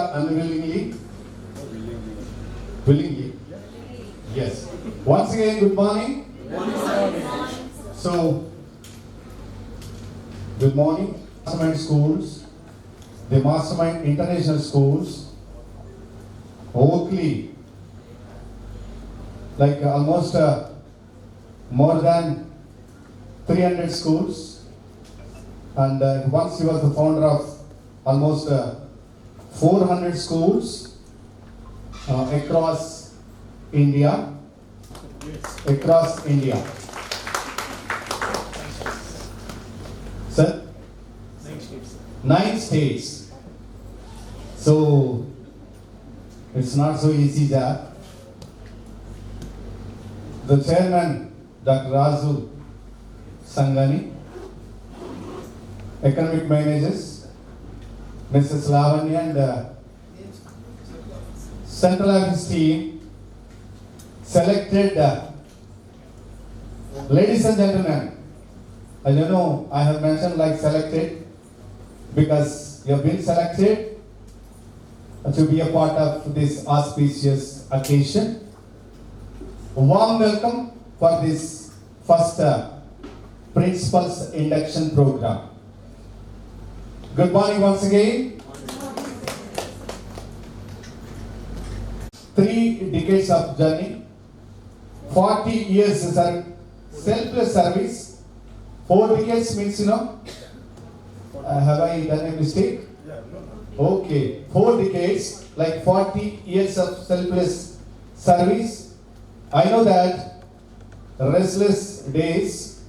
or unwillingly? Willingly. Yes. Once again, good morning. So, good morning. Mastermind schools, the Mastermind International Schools, Oakley, like almost more than 300 schools, and once he was the founder of almost 400 schools across India. Across India. Sir? 9 states. So it's not so easy job. The chairman, Dr. Razu Sangani, economic managers, Mrs. Lavanya, and central office team selected, ladies and gentlemen, I don't know, I have mentioned like selected because you have been selected to be a part of this auspicious occasion. Warm welcome for this first Principals Induction Program. Good morning once again. 3 decades of journey, 40 years selfless service. 4 decades means, have I done a mistake? Okay, 4 decades, like 40 years of selfless service. I know that restless days,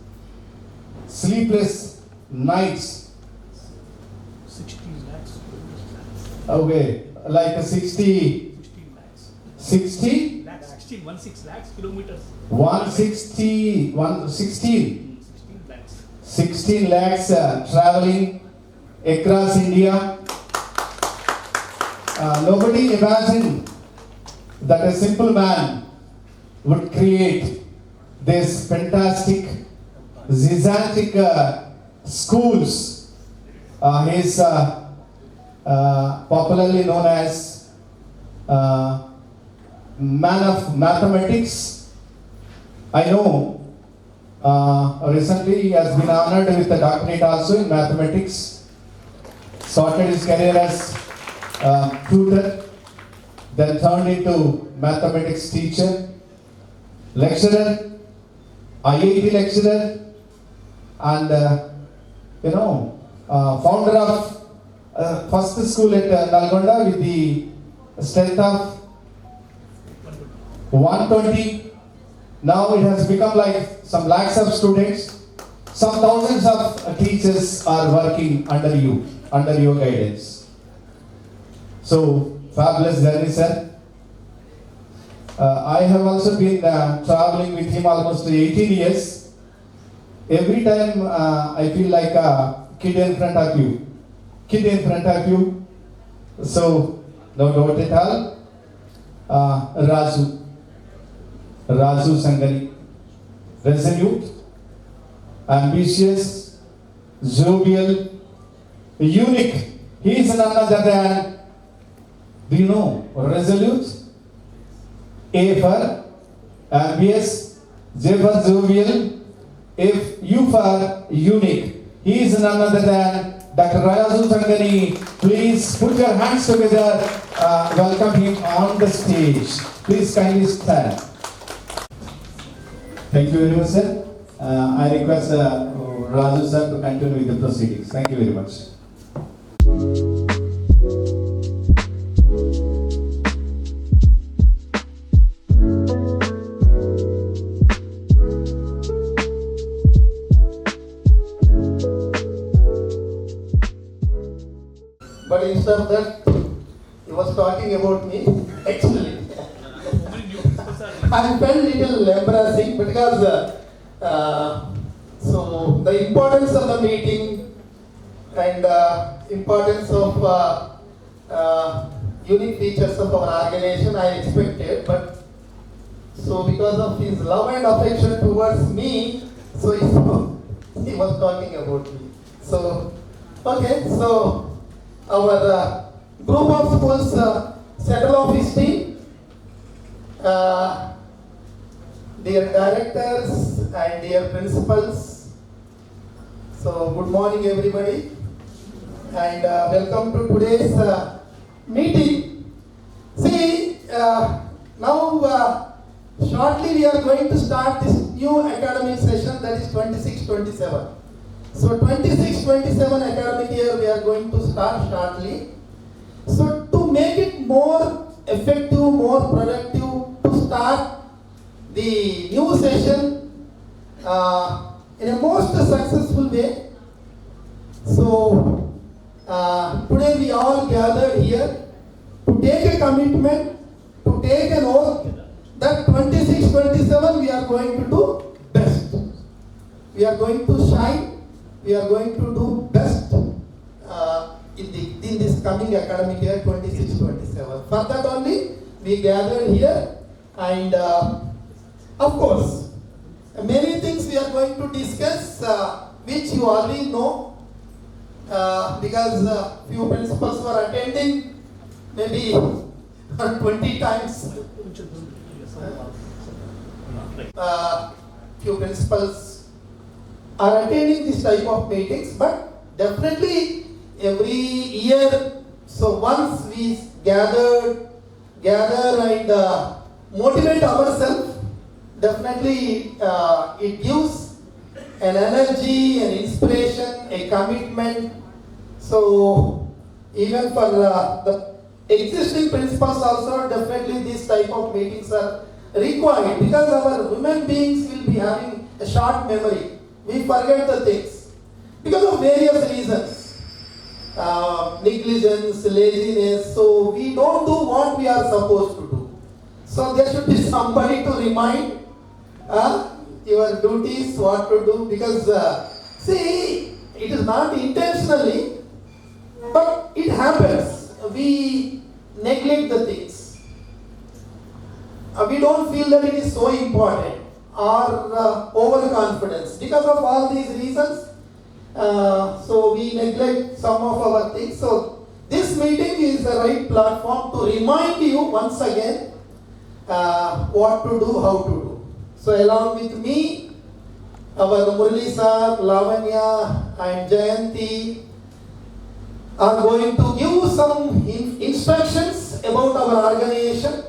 sleepless nights. 16 lakhs. Okay, like 60 16 lakhs kilometers. 16 lakhs traveling across India. Nobody imagined that a simple man would create this fantastic, gigantic schools. He is popularly known as man of mathematics. I know recently he has been honored with a doctorate also in mathematics. Started his career as tutor, then turned into mathematics teacher, lecturer, IIT lecturer, and founder of first school at Nalgonda with the strength of 120. Now it has become like some lakhs of students. Some thousands of teachers are working under you, under your guidance. So, fabulous journey, sir. I have also been traveling with him almost 18 years. Every time I feel like a kid in front of you. Kid in front of you. So, no doubt at all. Razu Sangani. Resolute, ambitious, jovial, unique. He is none other than, do you know, resolute, A for ambitious, J for jovial, U for unique. He is none other than Dr. Razu Sangani. Please put your hands together. Welcome him on the stage. Please kindly stand. Thank you very much, sir. I request Razu sir to continue with the proceedings. Thank you very much. But instead of that, he was talking about me, actually. I felt little embarrassing because so the importance of the meeting and importance of unique features of our organization I expected, but so because of his love and affection towards me, so he was talking about me. So okay, so our group of schools settle office team, dear directors and dear principals. So good morning everybody and welcome to today's meeting. See, now shortly we are going to start this new academic session, that is 26-27. So 26-27 academic year we are going to start shortly. So to make it more effective, more productive, to start the new session in a most successful way. So today we all gathered here to take a commitment, to take an oath that 26-27 we are going to do best. We are going to shine, we are going to do best in this coming academic year 26-27. For that only we gathered here, and of course many things we are going to discuss which you already know because few principals were attending maybe 20 times. Few principals are attending this type of meetings, but definitely every year, so once we gather and motivate ourselves, definitely it gives an energy, an inspiration, a commitment. So even for the existing principals also, definitely this type of meetings are required because our human beings will be having a short memory. We forget the things because of various reasons. Negligence, laziness, so we don't do what we are supposed to do. So there should be somebody to remind your duties, what to do, because see, it is not intentionally, but it happens. We neglect the things. We don't feel that it is so important, or overconfidence. Because of all these reasons, so we neglect some of our things. So this meeting is the right platform to remind you once again what to do, how to do. So along with me, our Murali sir, Lavanya and Jayanti are going to give some instructions about our organization,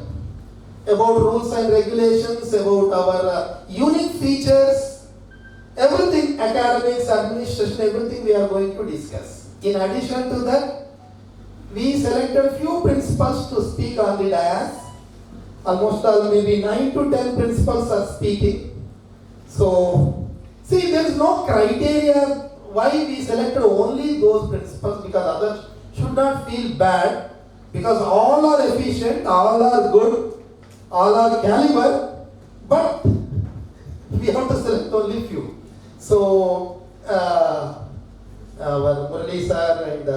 about rules and regulations, about our unique features, everything, academics, administration, everything we are going to discuss. In addition to that, we selected few principals to speak on the dais. Almost maybe 9 to 10 principals are speaking. So, see, there is no criteria why we selected only those principals, because others should not feel bad, because all are efficient, all are good, all are caliber, but we have to select only few. So, our Murali sir and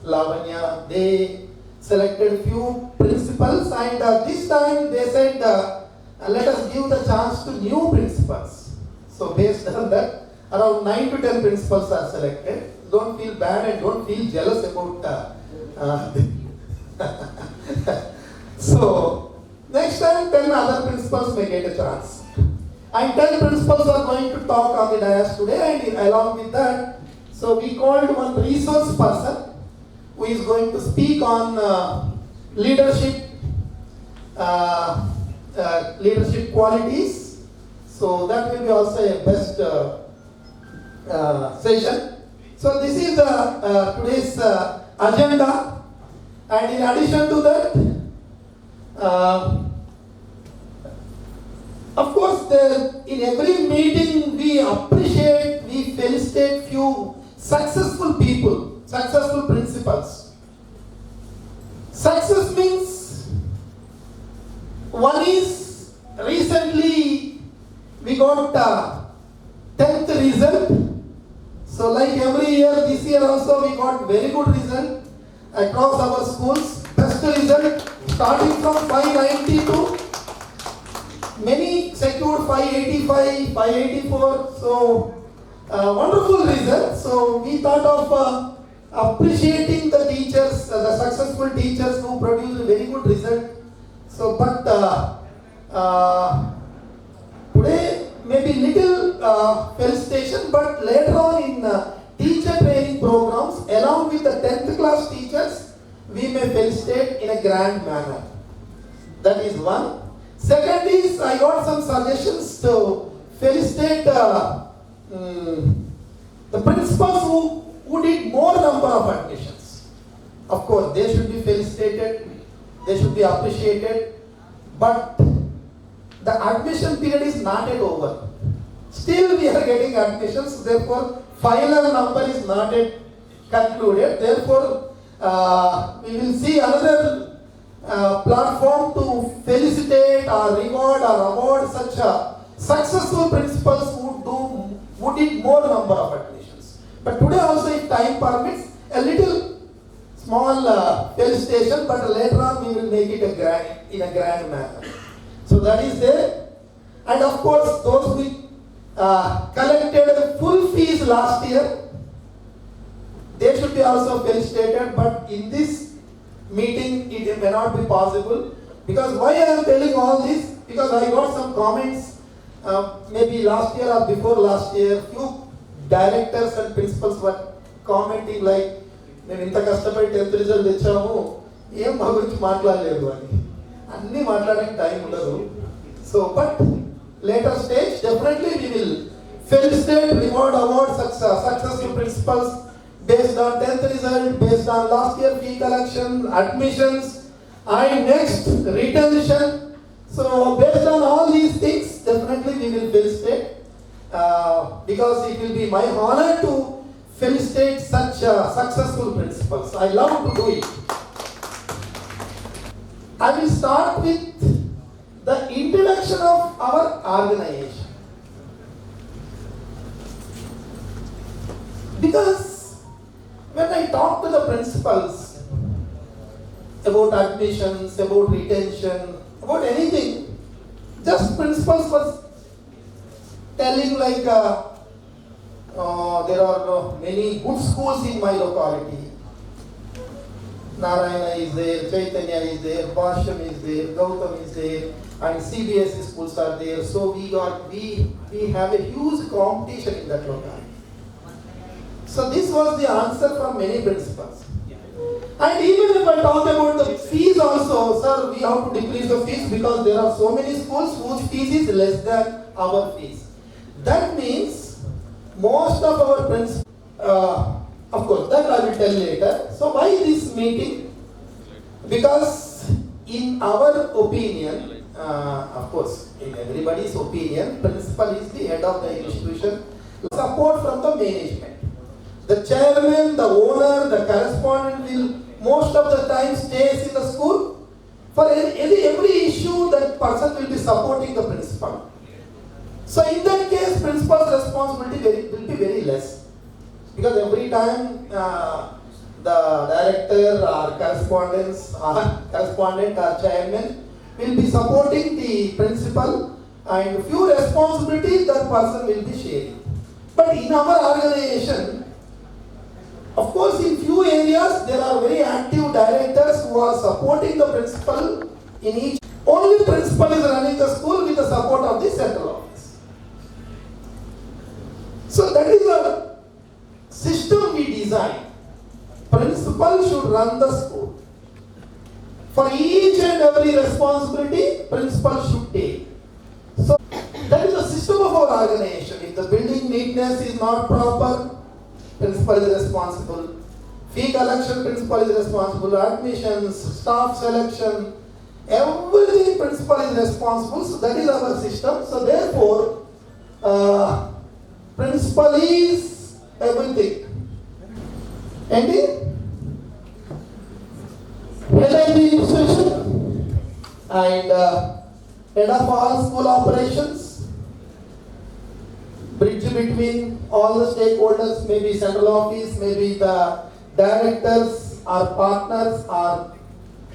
Lavanya, they selected few principals, and this time they said, let us give the chance to new principals. So based on that, around 9 to 10 principals are selected. Don't feel bad and don't feel jealous about So next time 10 other principals may get a chance. And 10 principals are going to talk on the dais today, and along with that, so we called one resource person who is going to speak on leadership qualities. So that will be also a best session. So this is today's agenda, and in addition to that, of course, in every meeting we appreciate, we felicitate few successful people, successful principals. Success means, one is recently we got 10th result. So like every year, this year also we got very good result across our schools. Best result starting from 592. Many secured 585, 584. So wonderful result. So we thought of appreciating the teachers the successful teachers who produce a very good result. So, but today maybe little felicitation, but later on in teacher training programs, along with the 10th class teachers, we may felicitate in a grand manner. That is one. Second is, I got some suggestions to felicitate the principals who did more number of admissions. Of course, they should be felicitated, they should be appreciated, but the admission period is not yet over. Still we are getting admissions, therefore final number is not yet concluded. Therefore, we will see another platform to felicitate or reward or award such successful principals who did more number of admissions. But today also, if time permits, a little small felicitation, but later on we will make it in a grand manner. So that is there. And of course, those who collected full fees last year, they should be also felicitated, but in this meeting it may not be possible. Because why I am telling all this? Because I got some comments maybe last year or before last year, few directors and principals were commenting like, మేము ఇంత కష్టపడి 10th result తెచ్చాము, ఏం మా గురించి మాట్లాడలేదు అని. అన్నీ మాట్లాడడానికి టైం ఉండదు. So but later stage, definitely we will felicitate, reward, award successful principals based on 10th result, based on last year fee collection, admissions, and next retention. So based on all these things, definitely we will felicitate because it will be my honor to felicitate such successful principals. I love to do it. I will start with the introduction of our organization. Because when I talk to the principals about admissions, about retention, about anything, just principals was telling like there are many good schools in my locality. Narayana is there, Chaitanya is there, Bhashyam is there, Gautam is there, and CBSE schools are there. So we have a huge competition in that locality. So this was the answer from many principals. And even if I talk about the fees also, sir, we have to decrease the fees because there are so many schools whose fees is less than our fees. That means most of our principals, of course, that I will tell later. So why this meeting? Because in our opinion, of course, in everybody's opinion, principal is the head of the institution. Support from the management. The chairman, the owner, the correspondent will most of the time stays in the school. For every issue, that person will be supporting the principal. So in that case, principal's responsibility will be very less. Because every time the director or correspondent or chairman will be supporting the principal, and few responsibilities that person will be sharing. But in our organization, of course, in few areas there are very active directors who are supporting the principal in each. Only principal is running the school with the support of the central office. So that is a system we design. Principal should run the school. For each and every responsibility, principal should take. So that is the system of our organization. If the building neatness is not proper, principal is responsible. Fee collection, principal is responsible. Admissions, staff selection, everything principal is responsible. So that is our system. So therefore, principal is everything. And head of the institution and head of all school operations, bridge between all the stakeholders, maybe central office, maybe the directors or partners or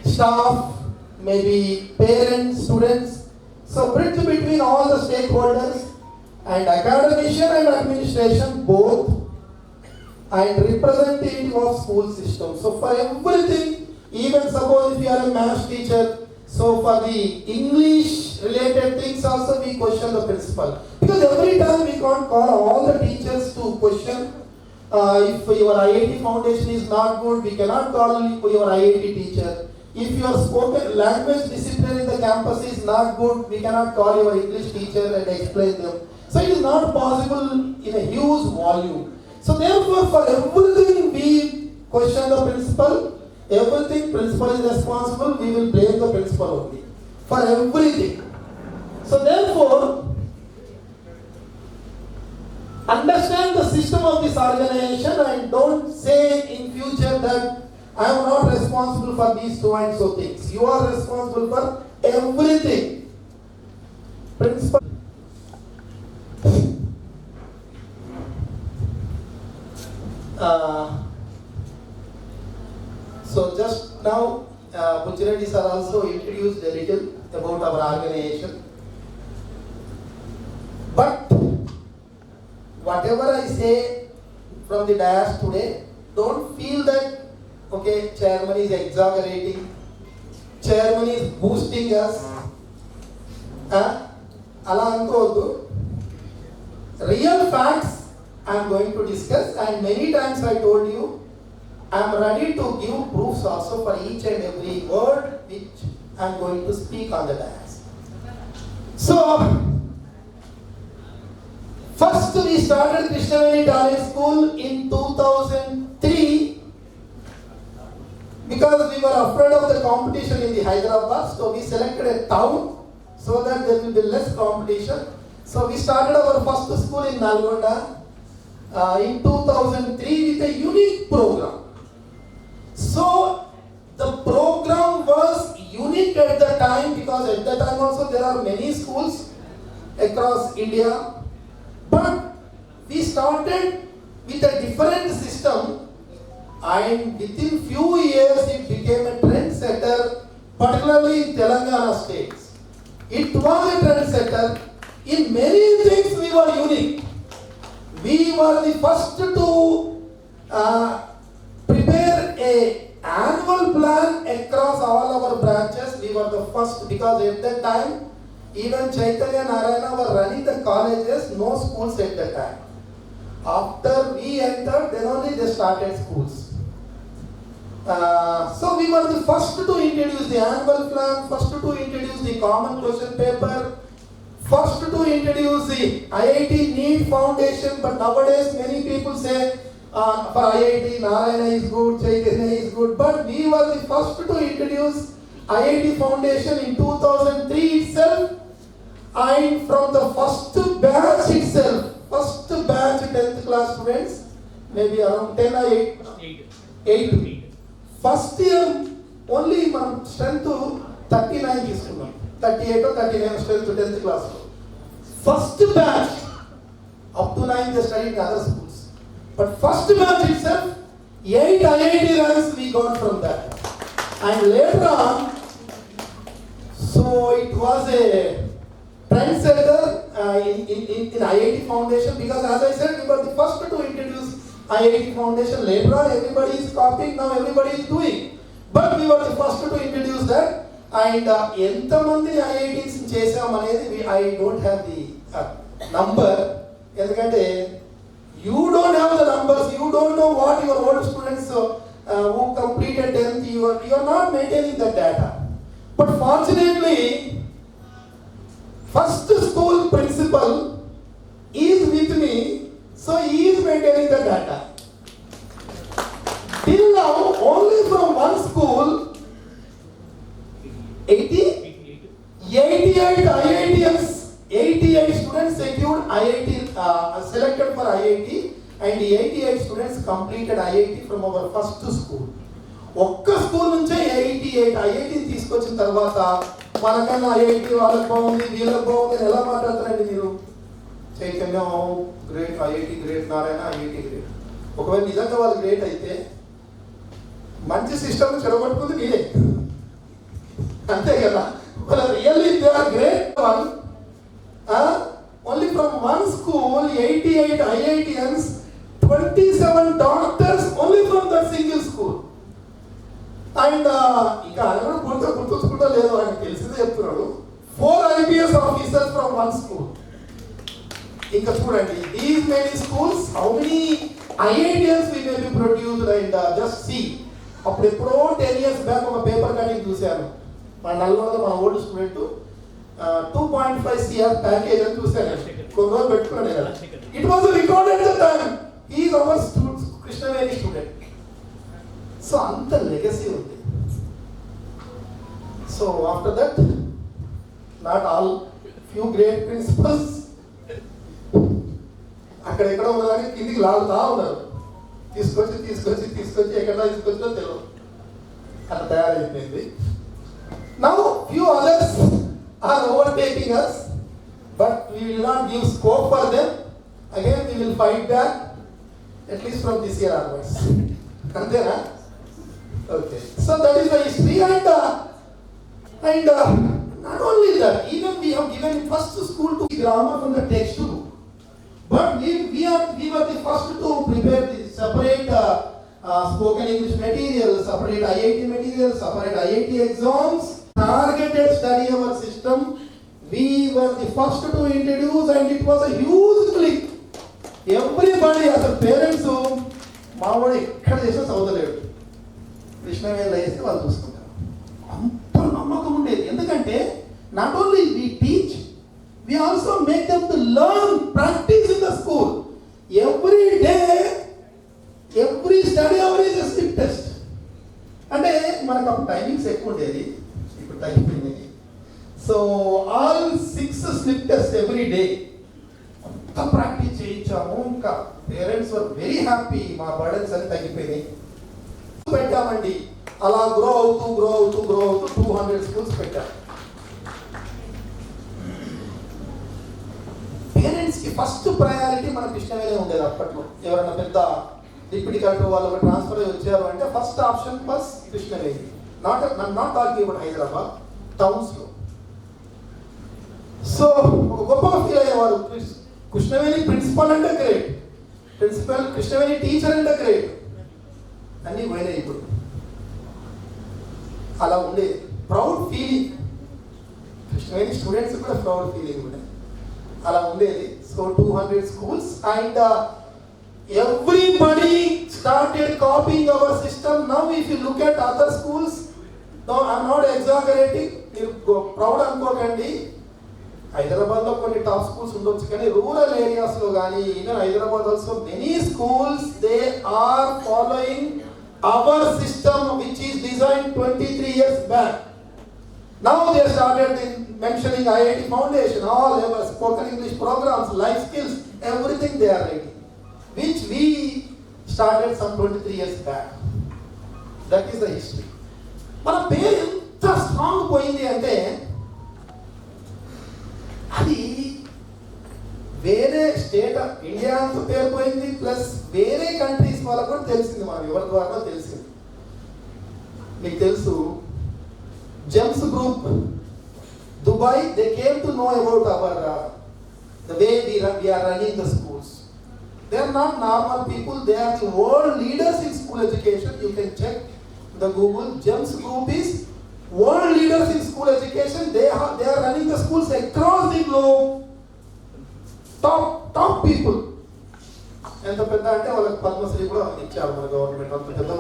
staff, maybe parents, students. So bridge between all the stakeholders and academician and administration both. and representative of school system. So for everything, even suppose if you are a math teacher, so for the English related things also we question the principal. Because every time we can't call all the teachers to question. If your IIT foundation is not good, we cannot call your IIT teacher. If your spoken language discipline in the campus is not good, we cannot call your English teacher and explain them. So it is not possible in a huge volume. So therefore, for everything we question the principal, everything principal is responsible, we will blame the principal only. For everything. So therefore, understand the system of this organization and don't say in future that I am not responsible for these so and so things. You are responsible for everything. Principal. So just now, Pujyareddy sir also introduced a little about our organization. But whatever I say from the dais today, don't feel that, okay, chairman is exaggerating, chairman is boosting us. Ala ankodu. Real facts I am going to discuss, and many times I told you, I am ready to give proofs also for each and every word which I am going to speak on the dais. So, first we started Krishnaveli Talent School in 2003 because we were afraid of the competition in the Hyderabad, so we selected a town so that there will be less competition. So we started our first school in Nalgonda in 2003 with a unique program. So the program was unique at the time because at the time also there are many schools across India. But we started with a different system, and within few years it became a trendsetter, particularly in Telangana states. It was a trendsetter. In many things we were unique. We were the first to prepare an annual plan across all our branches. We were the first because at that time, even Chaitanya and Narayana were running the colleges, no schools at that time. After we entered, then only they started schools. So we were the first to introduce the annual plan, first to introduce the common question paper, first to introduce the IIT NEET Foundation, but nowadays many people say for IIT Narayana is good, Chaitanya is good, but we were the first to introduce IIT Foundation in 2003 itself, and from the first batch itself, first batch 10th class students, maybe around 10 or 8. First year only strength 39 తీసుకున్నాం 38 or 39 strength 10th class. First batch up to 9 they studied in other schools. But first batch itself 8 IIT ranks we got from that. And later on, so it was a trendsetter in IIT Foundation because as I said, we were the first to introduce IIT Foundation. Later on, everybody is copying, now everybody is doing. But we were the first to introduce that. And ఎంతమంది IITs చేసాం అనేది I don't have the number. ఎందుకంటే you don't have the numbers, you don't know what your old students who completed 10th, you are not maintaining that data. But fortunately, first school principal is with me, so he is maintaining the data. Till now, only from one school, 88 IITs, 88 students secured IIT, selected for IIT, and 88 students completed IIT from our first school. ఒక్క school నుంచే 88 IIT తీసుకొచ్చిన తర్వాత మనకన్నా IIT వాళ్ళకి బాగుంది వీళ్ళకి బాగుంది అని ఎలా మాట్లాడతారండి మీరు? చైతన్యం great, IIT great, Narayana IIT great. ఒకవేళ నిజంగా వాళ్ళు గ్రేట్ అయితే మంచి సిస్టమ్ చెడగొట్టుకుంది మీరే, అంతే కదా? వాళ్ళు really they are great one. Only from one school 88 IITians, 27 doctors and ఇంకా ఆయన కూడా పూర్తిగా గుర్తుంచుకుంటా లేదు, ఆయన తెలిసిందే చెప్తున్నాడు. 4 IPS ఆఫీసర్స్ ఫ్రమ్ 1 స్కూల్. ఇంకా చూడండి, these many schools, how many IITs we may be produced, and just see. అప్పుడు ఎప్పుడో 10 years బ్యాక్ ఒక పేపర్ కటింగ్ చూశాను. మన నల్గొండలో మన ఓల్డ్ స్టూడెంట్ 2.5 CR ప్యాకేజ్ అని చూశాను. కొన్ని రోజులు పెట్టుకున్నాను కదా. It was recorded the time. He is our student, Krishnaveni student. So అంత లెగసీ ఉంది. So after that, not all, few great principals అక్కడెక్కడ ఉన్నదాన్ని కిందికి లాగుతా ఉన్నారు. తీసుకొచ్చి ఎక్కడ తీసుకొచ్చినా తెలియదు, అట్లా తయారైపోయింది. Now few others are overtaking us, but we will not give scope for them. Again we will fight back, at least from this year onwards. Antena? Okay. So that is the history, and not only that, even we have given first school to grammar from the textbook. But we were the first to prepare the separate spoken English material, separate IIT material, separate IIT exams, targeted study our system. We were the first to introduce, and it was a huge click. Everybody, as a parents, మా వాడు ఎక్కడ చేసినా చదవలేడు, కృష్ణవేణిలో వేస్తే వాళ్ళు చూసుకుంటారు. అంత నమ్మకం ఉండేది. ఎందుకంటే not only we teach, we also make them to learn, practice in the school. Every day, every study hour is a slip test. అంటే మనకు అప్పుడు టైమింగ్స్ ఎక్కువ ఉండేది, ఇప్పుడు తగ్గిపోయింది. So all 6 slip test every day. అంత ప్రాక్టీస్ చేయించాము. ఇంకా పేరెంట్స్ వర్ వెరీ హ్యాపీ, మా బర్డన్స్ అన్ని తగ్గిపోయినాయి. పెట్టామండి. అలా గ్రో అవుతూ 200 స్కూల్స్ పెట్టాము. పేరెంట్స్కి ఫస్ట్ ప్రయారిటీ మన కృష్ణవేణి ఉండేది అప్పట్లో. ఎవరైనా పెద్ద డిప్యూటీ కలెక్టర్ వాళ్ళు ట్రాన్స్ఫర్ అయ్యి వచ్చారు అంటే ఫస్ట్ ఆప్షన్ బస్ Krishnaveni. Not talking about Hyderabad టౌన్స్లో. సో ఒక గొప్పగా ఫీల్ అయ్యేవారు. కృష్ణవేణి ప్రిన్సిపల్ అంటే గ్రేట్, కృష్ణవేణి టీచర్ అంటే గ్రేట్. అన్నీ పోయినాయి ఇప్పుడు. అలా ఉండేది ప్రౌడ్ ఫీలింగ్. కృష్ణవేణి స్టూడెంట్స్ కూడా ప్రౌడ్ ఫీలింగ్ ఉండేది. అలా ఉండేది. So 200 schools, and everybody started copying our system. Now if you look at other schools, no, I'm not exaggerating, మీరు ప్రౌడ్ అనుకోకండి. హైదరాబాద్లో కొన్ని టాప్ స్కూల్స్ ఉండొచ్చు, కానీ రూరల్ ఏరియాస్లో కానీ even Hyderabad also many schools they are following our system which is design 23 years back. Now they started mentioning IIT Foundation, all our spoken English programs, life skills, everything they are writing, which we started some 23 years back. That is the history. మన పేరు ఎంత strong పోయింది అంటే అది వేరే state of India పేరు పోయింది, plus వేరే కంట్రీస్ వాళ్ళకు కూడా తెలిసింది. మనం ఎవరి ద్వారా తెలిసింది. మీకు తెలుసు, GEMS Group, Dubai, they came to know about our the way we are running the schools. They are not normal people, they are the world leaders in school education. You can check the Google. GEMS Group is world leaders in school education. They are running the schools across the globe. Top people. ఎంత పెద్ద అంటే వాళ్ళకి పద్మశ్రీ కూడా ఇచ్చారు మన government. అంత పెద్ద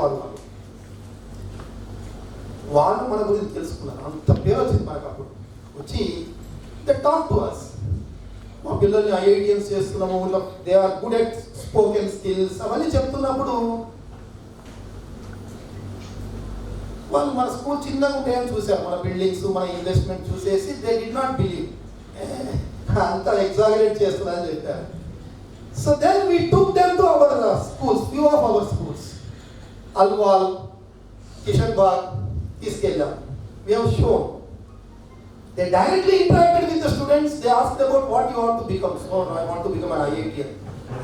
వాళ్ళు మన గురించి తెలుసుకున్నారు. అంత పేరు వచ్చింది మనకు. అప్పుడు వచ్చి దే టాక్ టు us. మా పిల్లల్ని IITs చేస్తున్నాము, they are good at spoken skills అవన్నీ చెప్తున్నప్పుడు వాళ్ళు మన స్కూల్ చిన్నగా ఉంటాయని చూశారు. మన బిల్డింగ్స్, మన ఇన్వెస్ట్మెంట్ చూసేసి దే డిడ్ నాట్ బిలీవ్, అంతా ఎగ్జాగరేట్ చేస్తున్నారని చెప్పారు. So then we took them to our schools, few of our schools, Alwal, Kishan Bagh తీసుకెళ్ళాం. We have shown. They directly interacted with the students. They asked about what you want to become. So I want to become an IITian.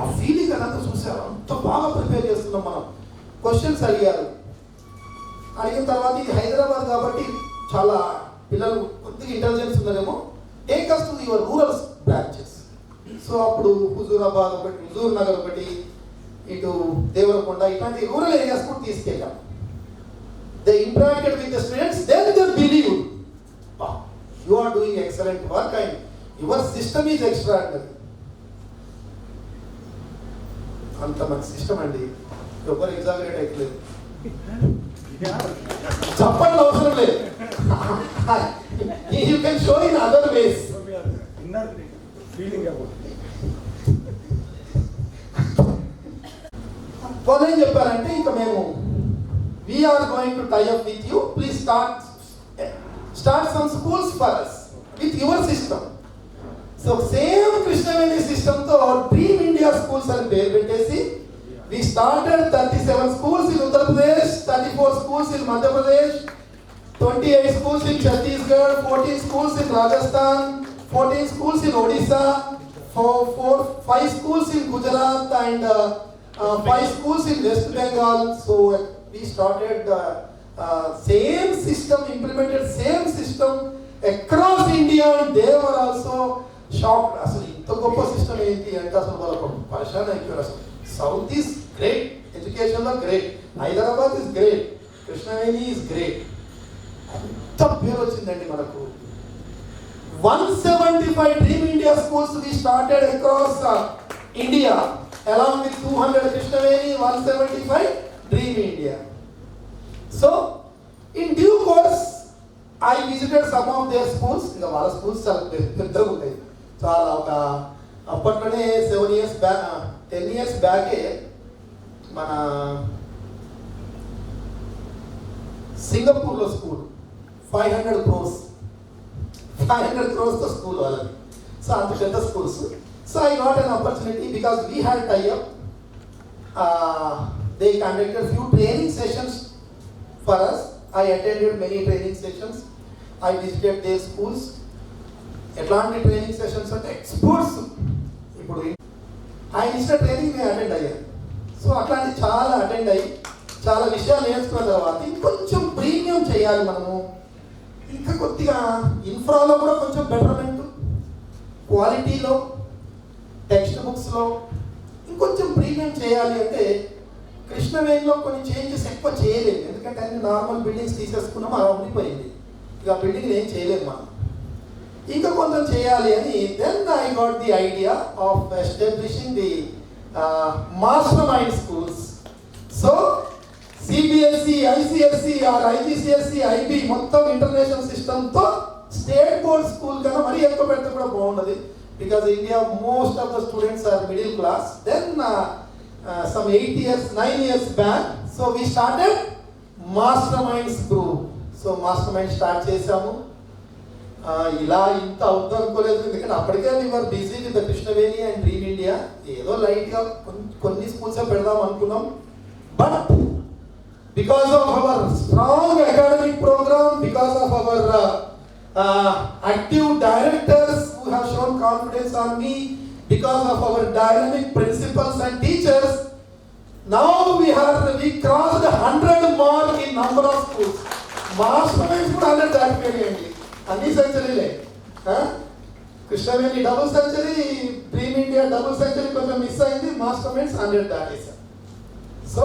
ఆ feeling అదంతా చూసారు. అంత బాగా prepare చేస్తున్నాం మనం. Questions అడిగారు. అడిగిన తర్వాత ఇది హైదరాబాద్ కాబట్టి చాలా పిల్లలు కొద్దిగా ఇంటెలిజెన్స్ ఉన్నారేమో, take us to your rural branches. So అప్పుడు హుజూరాబాద్ ఒకటి, హుజూర్ నగర్ ఒకటి, ఇటు దేవరకొండ, ఇట్లాంటి రూరల్ ఏరియాస్ కూడా తీసుకెళ్ళాం. they interacted with the students, then they believed. Wow, you are doing excellent work and your system is extraordinary. అంత మంచి సిస్టమ్ అండి, ఎవరు ఎగ్జాగరేట్ అయితలేదు, చెప్పండి అవసరం లేదు. You can show in other ways. వాళ్ళు ఏం చెప్పారంటే, ఇక మేము we are going to tie up with you, please start some schools for us with your system. So same Krishnaveni సిస్టమ్తో డ్రీమ్ ఇండియా స్కూల్స్ అని పేరు పెట్టేసి we started 37 schools in Uttar Pradesh, 34 schools in Madhya Pradesh, 28 schools in Chhattisgarh, 14 schools in Rajasthan, 14 schools in Odisha, 5 schools in Gujarat and 5 schools in West Bengal. So we started same system, implemented same system across India, and they were also shocked. అసలు ఇంత గొప్ప system ఏంటి అంటే అసలు వాళ్ళకు పరిశాన్ అయిపోయారు. అసలు సౌత్ ఈస్ గ్రేట్, ఎడ్యుకేషన్లో great, Hyderabad is great, Krishnaveni is great. ఎంత పేరు వచ్చిందండి మనకు. 175 dream India schools we started across India along with 200 Krishnaveni, 175 Dream India. So in due course I visited some of their schools. ఇంకా వాళ్ళ స్కూల్స్ చాలా పెద్దగా ఉంటాయి, చాలా ఒక అప్పట్లోనే 7 years బ్యాక్ 10 years బ్యాకే మన సింగపూర్లో స్కూల్ 500 crores స్కూల్ వాళ్ళని. సో అంత పెద్ద schools. So I got an opportunity because we had tie up. They conducted few training sessions for us. I attended many training sessions. I visited their schools. ఎట్లాంటి training sessions అంటే experts ఇప్పుడు ఆయన ఇచ్చిన training నేను attend అయ్యాను. So అట్లాంటి చాలా attend అయ్యి చాలా విషయాలు నేర్చుకున్న తర్వాత ఇంకొంచెం ప్రీమియం చేయాలి మనము, ఇంకా కొద్దిగా ఇన్ఫ్రాలో కూడా కొంచెం బెటర్మెంట్, క్వాలిటీలో, టెక్స్ట్ బుక్స్లో ఇంకొంచెం ప్రీమియం చేయాలి అంటే కృష్ణవేణిలో కొన్ని చేంజెస్ ఎక్కువ చేయలేము. ఎందుకంటే అన్ని నార్మల్ బిల్డింగ్స్ తీసేసుకున్నాము, అలా ఉండిపోయింది. ఇక బిల్డింగ్ ఏం చేయలేము మనం, ఇంకా కొంచెం చేయాలి అని. Then I got the idea of establishing the master mind schools. So CBSE, ICSE or IGCSE, IB మొత్తం ఇంటర్నేషనల్ సిస్టమ్తో స్టేట్ బోర్డ్ స్కూల్ కన్నా మరీ ఎక్కువ పెడితే కూడా బాగుండదు. Because India most of the students are middle class. Then some 9 years back, so we started Masterminds group. So Mastermind start చేసాము. ఇలా ఇంత అవుతుంది అనుకోలేదు, ఎందుకంటే అప్పటికే we were busy with the Krishnaveni and Dream India. ఏదో లైట్గా కొన్ని స్కూల్స్ పెడదాం అనుకున్నాం. But because of our strong academic program, because of our active directors who have shown confidence on me, because of our dynamic principals and teachers, now we crossed 100 mark in number of schools. Masterminds కూడా 100 దాటిపోయాయండి, అన్ని సెంచరీలే. Krishnaveni double century, dream India double century కొంచెం miss అయింది, Masterminds 100 దాటేసాం. So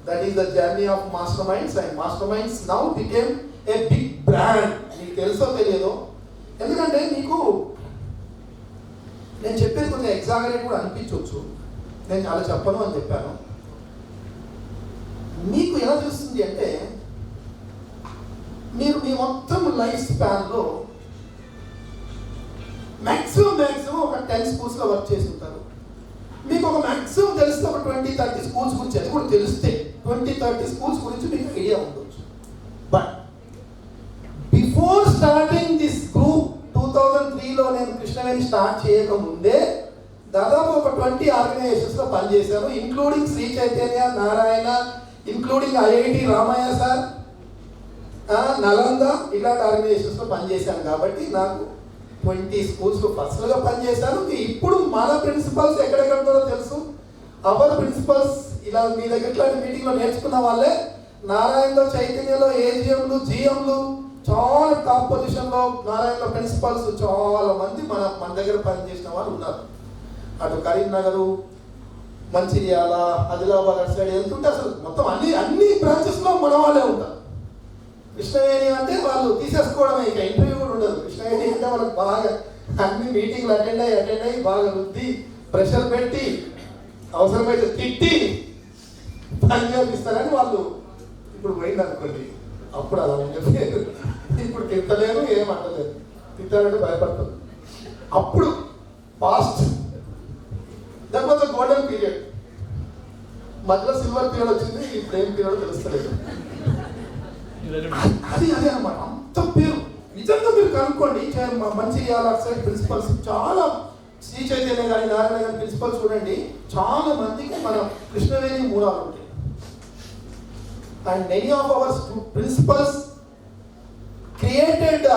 that is the journey of Masterminds. And Masterminds now became a big brand. మీకు తెలుసో తెలియదో, ఎందుకంటే మీకు నేను చెప్పేది కొంచెం ఎగ్జాగరేట్ కూడా అనిపించవచ్చు, నేను చాలా చెప్పను అని చెప్పాను. మీకు ఎలా తెలుస్తుంది అంటే, మీరు మీ మొత్తం లైఫ్ స్పాన్లో మ్యాక్సిమం ఒక 10 స్కూల్స్లో వర్క్ చేసి ఉంటారు. మీకు ఒక మ్యాక్సిమం తెలిస్తే ఒక 20-30 స్కూల్స్ గురించి, అది కూడా తెలిస్తే 20-30 స్కూల్స్ గురించి మీకు ఐడియా ఉండొచ్చు. But before starting this group 2003లో నేను కృష్ణవేణి స్టార్ట్ చేయకముందే దాదాపు ఒక 20 ఆర్గనైజేషన్స్లో పనిచేశాను, including Sri Chaitanya, Narayana, including IIT Ramaiah sir, Nalanda, ఇలాంటి ఆర్గనైజేషన్స్లో పనిచేశాను. కాబట్టి నాకు 20 స్కూల్స్లో పర్సనల్గా పనిచేశాను. ఇప్పుడు మన ప్రిన్సిపల్స్ ఎక్కడెక్కడో తెలుసు. అవర్ ప్రిన్సిపల్స్ ఇలా మీ దగ్గర ఇట్లాంటి మీటింగ్లో నేర్చుకున్న వాళ్ళే. నారాయణలో, చైతన్యలో ఏజిఎంలు, జిఎంలు చాలా టాప్ పొజిషన్లో నారాయణలో ప్రిన్సిపల్స్ చాలా మంది మన దగ్గర పనిచేసిన వాళ్ళు ఉన్నారు. అటు కరీంనగరు, మంచిర్యాల, ఆదిలాబాద్ అటు సైడ్ వెళ్తుంటే అసలు మొత్తం అన్ని బ్రాంచెస్లో మన వాళ్ళే ఉంటారు. కృష్ణవేణి అంటే వాళ్ళు తీసేసుకోవడమే, ఇక ఇంటర్వ్యూ కూడా ఉండదు. కృష్ణవేణి అంటే వాళ్ళకి బాగా అన్ని మీటింగ్లు అటెండ్ అయ్యి బాగా రుద్ది ప్రెషర్ పెట్టి అవసరమైతే తిట్టి పని చేపిస్తారని వాళ్ళు ఇప్పుడు పోయింది అనుకోండి. అప్పుడు అలా ఉండలేదు, ఇప్పుడు తిట్టలేరు, ఏమంటలేదు, తిట్టారంటే భయపడతారు. అప్పుడు past that was the golden period. మధ్యలో సిల్వర్ పీరియడ్ వచ్చింది, ఇప్పుడు ఏం పీరియడ్ తెలుస్తలేదు. అది అదే అన్నమాట. అంత పేరు నిజంగా మీరు కనుక్కోండి. మంచిర్యాల సైడ్ ప్రిన్సిపల్స్ చాలా, శ్రీ చైతన్య గారి, నారాయణ గారి ప్రిన్సిపల్స్ చూడండి, చాలా మందికి మన కృష్ణవేణి మూలాలు ఉంటాయి. And many of our principals created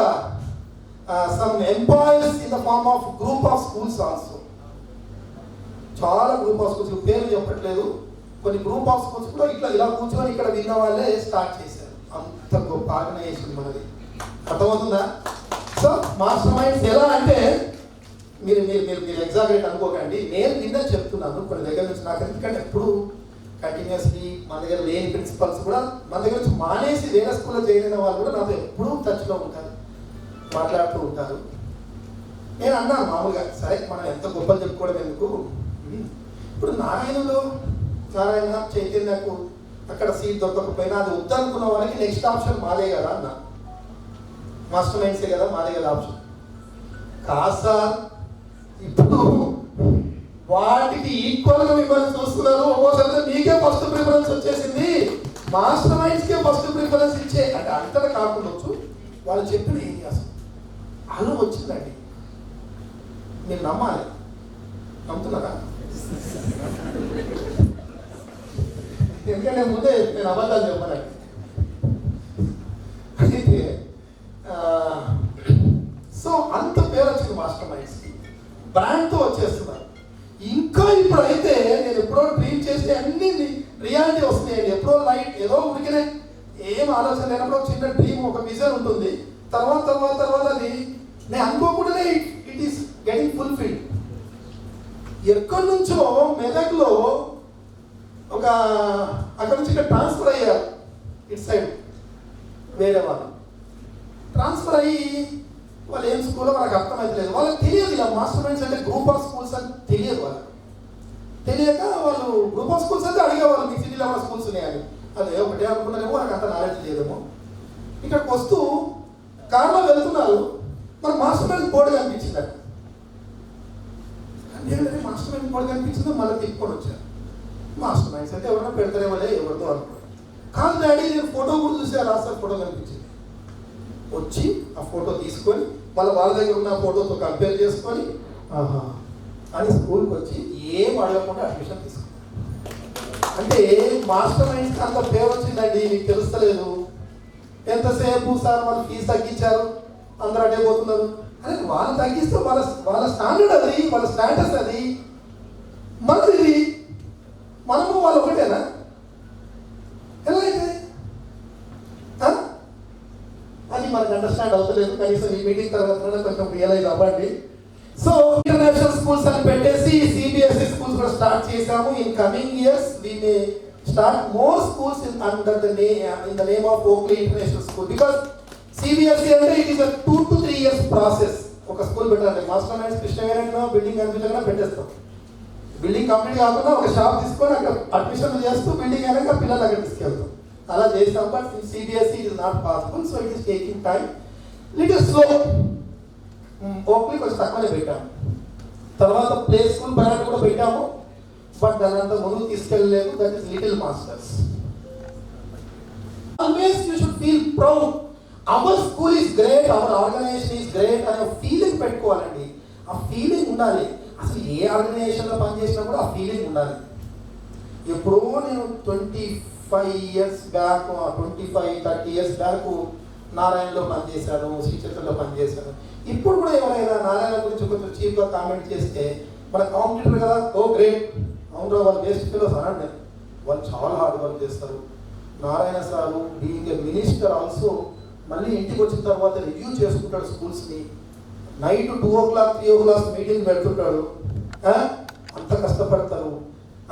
some employees in the form of group of schools also. చాలా గ్రూప్ ఆఫ్ స్కూల్స్, పేరు చెప్పట్లేదు, కొన్ని గ్రూప్ ఆఫ్ స్కూల్స్ కూడా ఇలా కూర్చొని ఇక్కడ విన్న వాళ్ళే స్టార్ట్ చేశారు. అంత గొప్ప ఆర్గనైజేషన్ మనది. అర్థమవుతుందా? సో మాస్టర్ మైండ్స్ ఎలా అంటే, మీరు మీరు మీరు మీరు ఎగ్జాగరేట్ అనుకోకండి, నేను నిన్న చెప్తున్నాను కొన్ని దగ్గర నుంచి. నాకు ఎందుకంటే ఎప్పుడు కంటిన్యూస్లీ మన దగ్గర లేని ప్రిన్సిపల్స్ కూడా మన దగ్గర నుంచి మానేసి వేరే స్కూల్లో చేరిన వాళ్ళు కూడా నాతో ఎప్పుడూ టచ్లో ఉంటారు, మాట్లాడుతూ ఉంటారు. నేను అన్నాను మామూలుగా, సరే మనం ఎంత గొప్పలు చెప్పుకోవడం ఎందుకు, ఇప్పుడు నారాయణ చైతన్యకు అక్కడ సీట్ దొరకకపోయినా అది వద్దనుకున్న వాళ్ళకి నెక్స్ట్ ఆప్షన్ మాదే కదా అన్న, మాస్టర్ మైండ్సే కదా, మాదే కదా ఆప్షన్. కాదు సార్, ఇప్పుడు వాటికి ఈక్వల్గా మిమ్మల్ని చూస్తున్నారు. ఒక్కోసారి మీకే ఫస్ట్ ప్రిఫరెన్స్ వచ్చేసింది, మాస్టర్ మైండ్స్కే ఫస్ట్ ప్రిఫరెన్స్ ఇచ్చే అంటే అంతటా కాకుండా వాళ్ళు చెప్పిన ఏం అసలు అలా వచ్చిందండి. మీరు నమ్మాలి. నమ్ముతున్నారా? ఎందుకంటే ముందే నేను అబద్ధాలు చెప్పానండి. అయితే సో అంత పేరు వచ్చింది మాస్టర్ మైండ్స్కి, బ్రాండ్తో వచ్చేస్తున్నారు. ఇంకా ఇప్పుడైతే నేను ఎప్పుడో డ్రీమ్ చేస్తే అన్ని రియాలిటీ వస్తున్నాయండి. ఎప్పుడో లైట్ ఏదో ఉడికినే ఏం ఆలోచన లేనప్పుడు చిన్న డ్రీమ్, ఒక విజన్ ఉంటుంది. తర్వాత అది నేను అనుకోకుండానే ఇట్ ఈస్ గెటింగ్ ఫుల్ఫిల్డ్. ఎక్కడి నుంచో మెదక్లో ఒక అక్కడ నుంచి ఇక్కడ ట్రాన్స్ఫర్ అయ్యారు, ఇటు సైడ్ వేరే వాళ్ళు ట్రాన్స్ఫర్ అయ్యి వాళ్ళు ఏం స్కూల్లో వాళ్ళకి అర్థమవుతలేదు. వాళ్ళకి తెలియదు ఇలా మాస్టర్ మైండ్స్ అంటే గ్రూప్ ఆఫ్ స్కూల్స్ అని తెలియదు. వాళ్ళకి తెలియక వాళ్ళు గ్రూప్ ఆఫ్ స్కూల్స్ అంటే అడిగేవాళ్ళు, మీ సిటీలో ఏమైనా స్కూల్స్ ఉన్నాయని. అదే ఒకటే అనుకున్నారేమో, వాళ్ళకి అంత నాలెడ్జ్ లేదేమో. ఇక్కడికి వస్తూ కార్లో వెళ్తున్నారు, మన మాస్టర్ మైండ్స్ బోర్డు కనిపించింది అక్కడ. అంటే మాస్టర్ మైండ్స్ బోర్డు కనిపించిందో మళ్ళీ తిప్పుకొని వచ్చారు. మాస్టర్ మైండ్స్ అంటే ఎవరైనా పెడతారేమోలే, ఎవరితో అనుకున్నాను. కాదు డాడీ, నేను ఫోటో కూడా చూసాను, రాస్తారు ఫోటో కనిపించింది. వచ్చి ఆ ఫోటో తీసుకొని మళ్ళీ వాళ్ళ దగ్గర ఉన్న ఫోటోతో కంపేర్ చేసుకొని ఆహా అని స్కూల్కి వచ్చి ఏం అడగకుండా అడ్మిషన్ తీసుకున్నాను. అంటే మాస్టర్ మైండ్స్కి అంత పేరు వచ్చిందండి, మీకు తెలుస్తలేదు. ఎంతసేపు సార్ వాళ్ళు ఫీజు తగ్గించారు, అందరూ అడే పోతున్నారు అని. వాళ్ళు తగ్గిస్తే వాళ్ళ స్టాండర్డ్ అది, వాళ్ళ స్టాటస్ అది, మనది మనము వాళ్ళు ఒకటేనా? ఎలా అయితే అది మనకు అండర్స్టాండ్ అవుతలేదు. కనీసం ఈ మీటింగ్ తర్వాత కొంచెం రియలైజ్ అవ్వండి. సో ఇంటర్నేషనల్ స్కూల్స్ అని పెట్టేసి సిబిఎస్ఈ స్కూల్స్ కూడా స్టార్ట్ చేసాము. In coming years we may start more schools under the name of Oakley international school. Because CBSE అంటే it is 2 to 3 years process. ఒక స్కూల్ పెట్టాలి. మాస్టర్ మైండ్స్ కృష్ణవేణిలో building కనిపించకుండా పెట్టేస్తాం. బిల్డింగ్ కంప్లీట్ కాకుండా ఒక షాప్ తీసుకొని అక్కడ అడ్మిషన్ చేస్తూ బిల్డింగ్ అయినాక పిల్లలు అక్కడ తీసుకెళ్తాం. అలా చేస్తాం. But in CBSE it is not possible. So it is taking time, little slow. Oakley కొంచెం తక్కువనే పెట్టాము. తర్వాత ప్లే స్కూల్ బ్రాండ్ కూడా పెట్టాము, బట్ దాని అంతా ముందుకు తీసుకెళ్ళలేదు. That is little masters. Always you should feel proud. Our school is great, our organisation is great అనే ఫీలింగ్ పెట్టుకోవాలండి. ఆ ఫీలింగ్ ఉండాలి. అసలు ఏ ఆర్గనైజేషన్లో పనిచేసినా కూడా ఆ ఫీలింగ్ ఉండాలి. ఎప్పుడో నేను 25 years బ్యాక్, 25-30 years బ్యాక్ నారాయణలో పనిచేశాను, శ్రీచక్రలో పనిచేశాను. ఇప్పుడు కూడా ఎవరైనా నారాయణ గురించి కొంచెం చీప్గా కామెంట్ చేస్తే మన కాంపిటీటర్ కదా, ఓ గ్రేట్, అవును వాళ్ళు బెస్ట్ ఫెలోస్ అనండి. వాళ్ళు చాలా హార్డ్ వర్క్ చేస్తారు. Narayana sir being a minister also మళ్ళీ ఇంటికి వచ్చిన తర్వాత రివ్యూ చేసుకుంటాడు స్కూల్స్ని. నైట్ 2 o'clock 3 o'clock మీటింగ్ పెడుతుంటాడు. అంత కష్టపడతారు.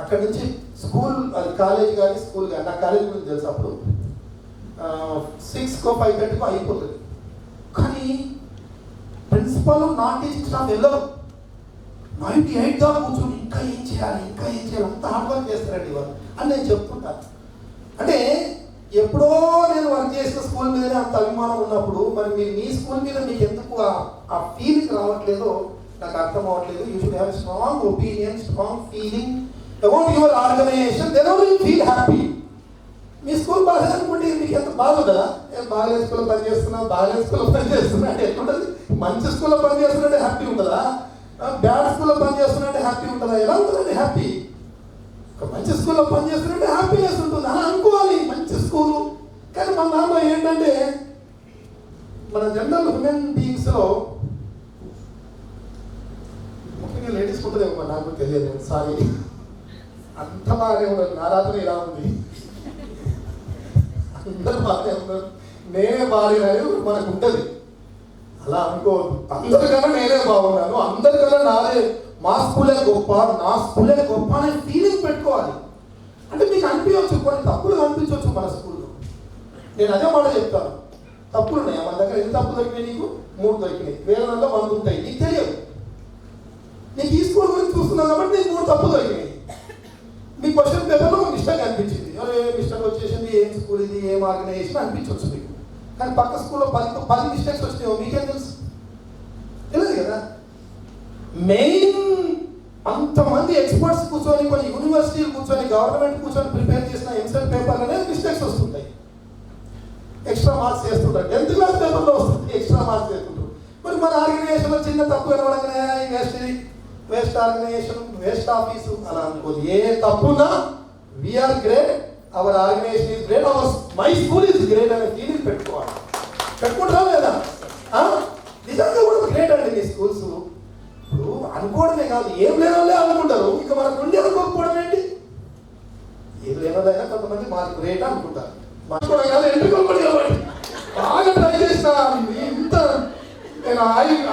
అక్కడి నుంచి స్కూల్, అది కాలేజ్ కానీ స్కూల్ కానీ, నాకు కాలేజ్ గురించి తెలుసు. అప్పుడు 6కో 5:30కో అయిపోతుంది. కానీ ప్రిన్సిపల్ నాన్ టీచింగ్ స్టాఫ్ వెళ్ళరు. 98 దాకా కూర్చొని ఇంకా ఏం చేయాలి అంత హార్డ్ వర్క్ చేస్తారండి వాళ్ళు అని నేను చెప్తుంటాను. అంటే ఎప్పుడో నేను వర్క్ చేసిన స్కూల్ మీదనే అంత అభిమానం ఉన్నప్పుడు మరి మీరు మీ స్కూల్ మీద మీకు ఎందుకు ఆ ఫీలింగ్ రావట్లేదో నాకు అర్థం అవ్వట్లేదు. You should have strong opinion, strong feeling about your organisation, then only you feel happy. మీ స్కూల్ బాగాలేదనుకోండి మీకు ఎంత బాధ ఉంటుందా? నేను బాగాలేదు స్కూల్లో పనిచేస్తున్నా అంటే ఎట్లుంటుంది? మంచి స్కూల్లో పనిచేస్తున్నట్టే హ్యాపీ ఉంటుందా? బ్యాడ్ స్కూల్లో పనిచేస్తున్నట్టే హ్యాపీ ఉంటుందా? ఎలా ఉంటుందండి హ్యాపీ? మంచి స్కూల్లో పనిచేస్తున్నట్టే హ్యాపీనెస్ ఉంటుంది అని అనుకోవాలి. మంచి స్కూలు. కానీ మన దాంట్లో ఏంటంటే మన జనరల్ హ్యూమన్ బీయింగ్స్లో ముఖ్యంగా లేడీస్ ఉంటుందేమో నాకు తెలియదు, సారీ అంత బాగానే ఉన్నారు. నా రాత్రి ఇలా ఉంది, అందరూ బాగానే ఉన్నారు, నేనే బాగాలేదు మనకు ఉంటుంది. అలా అనుకోవద్దు. అందరికన్నా నేనే బాగున్నాను, అందరికన్నా నాదే, మా స్కూలే గొప్ప, నా స్కూలే గొప్ప అనే ఫీలింగ్ పెట్టుకోవాలి. అంటే మీకు అనిపించవచ్చు, కొన్ని తప్పులు కనిపించవచ్చు మన స్కూల్లో. నేను అదే మాట చెప్తాను, తప్పులు ఉన్నాయి మన దగ్గర. ఎన్ని తప్పులు దొరికినాయి? నీకు 3 దొరికినాయి, వేరే దాంట్లో 100 ఉంటాయి. నీకు తెలియదు, నేను ఈ స్కూల్ గురించి చూస్తున్నాను కాబట్టి నీకు 3 తప్పులు దొరికినాయి. మీ క్వశ్చన్ పేపర్లో ఒక మిస్టేక్ అనిపించింది, అరే మిస్టేక్ వచ్చేసింది, ఏం స్కూల్ ఇది, ఏం ఆర్గనైజేషన్ అనిపించవచ్చు మీకు. కానీ పక్క స్కూల్లో 10 మిస్టేక్స్ వచ్చినాయో మీకేం తెలుసు? తెలియదు కదా. మెయిన్ అంతమంది ఎక్స్పర్ట్స్ కూర్చొని, కొన్ని యూనివర్సిటీలు కూర్చొని, గవర్నమెంట్ కూర్చొని ప్రిపేర్ చేసిన ఎంసెట్ పేపర్లోనే మిస్టేక్స్ వస్తుంటాయి, ఎక్స్ట్రా మార్క్స్ చేస్తుంటారు. 10th క్లాస్ పేపర్లో వస్తుంది, ఎక్స్ట్రా మార్క్స్ చేస్తుంటారు. మరి మన ఆర్గనైజేషన్లో చిన్న తప్పు కనబడగానే వేస్ట్ ఆర్గనైజేషన్, వేస్ట్ ఆఫీసు అలా అనుకోదు. ఏ తప్పున్నా we're great, our organisation is great, our my school is great అనే ఫీలింగ్ పెట్టుకోవాలి. పెట్టుకుంటారా లేదా? నిజంగా కూడా గ్రేట్ అండి మీ స్కూల్స్. ఇప్పుడు అనుకోవడమే కాదు, ఏం లేని వాళ్ళే అనుకుంటారు, ఇంకా మనకు ఉండి అనుకోకపోవడం ఏంటి? ఏం లేని వాళ్ళైనా కొంతమంది మాకు గ్రేట్ అనుకుంటారు. మనకు ఎంపికలు కూడా కాబట్టి బాగా ట్రై చేసిన ఇంత నేను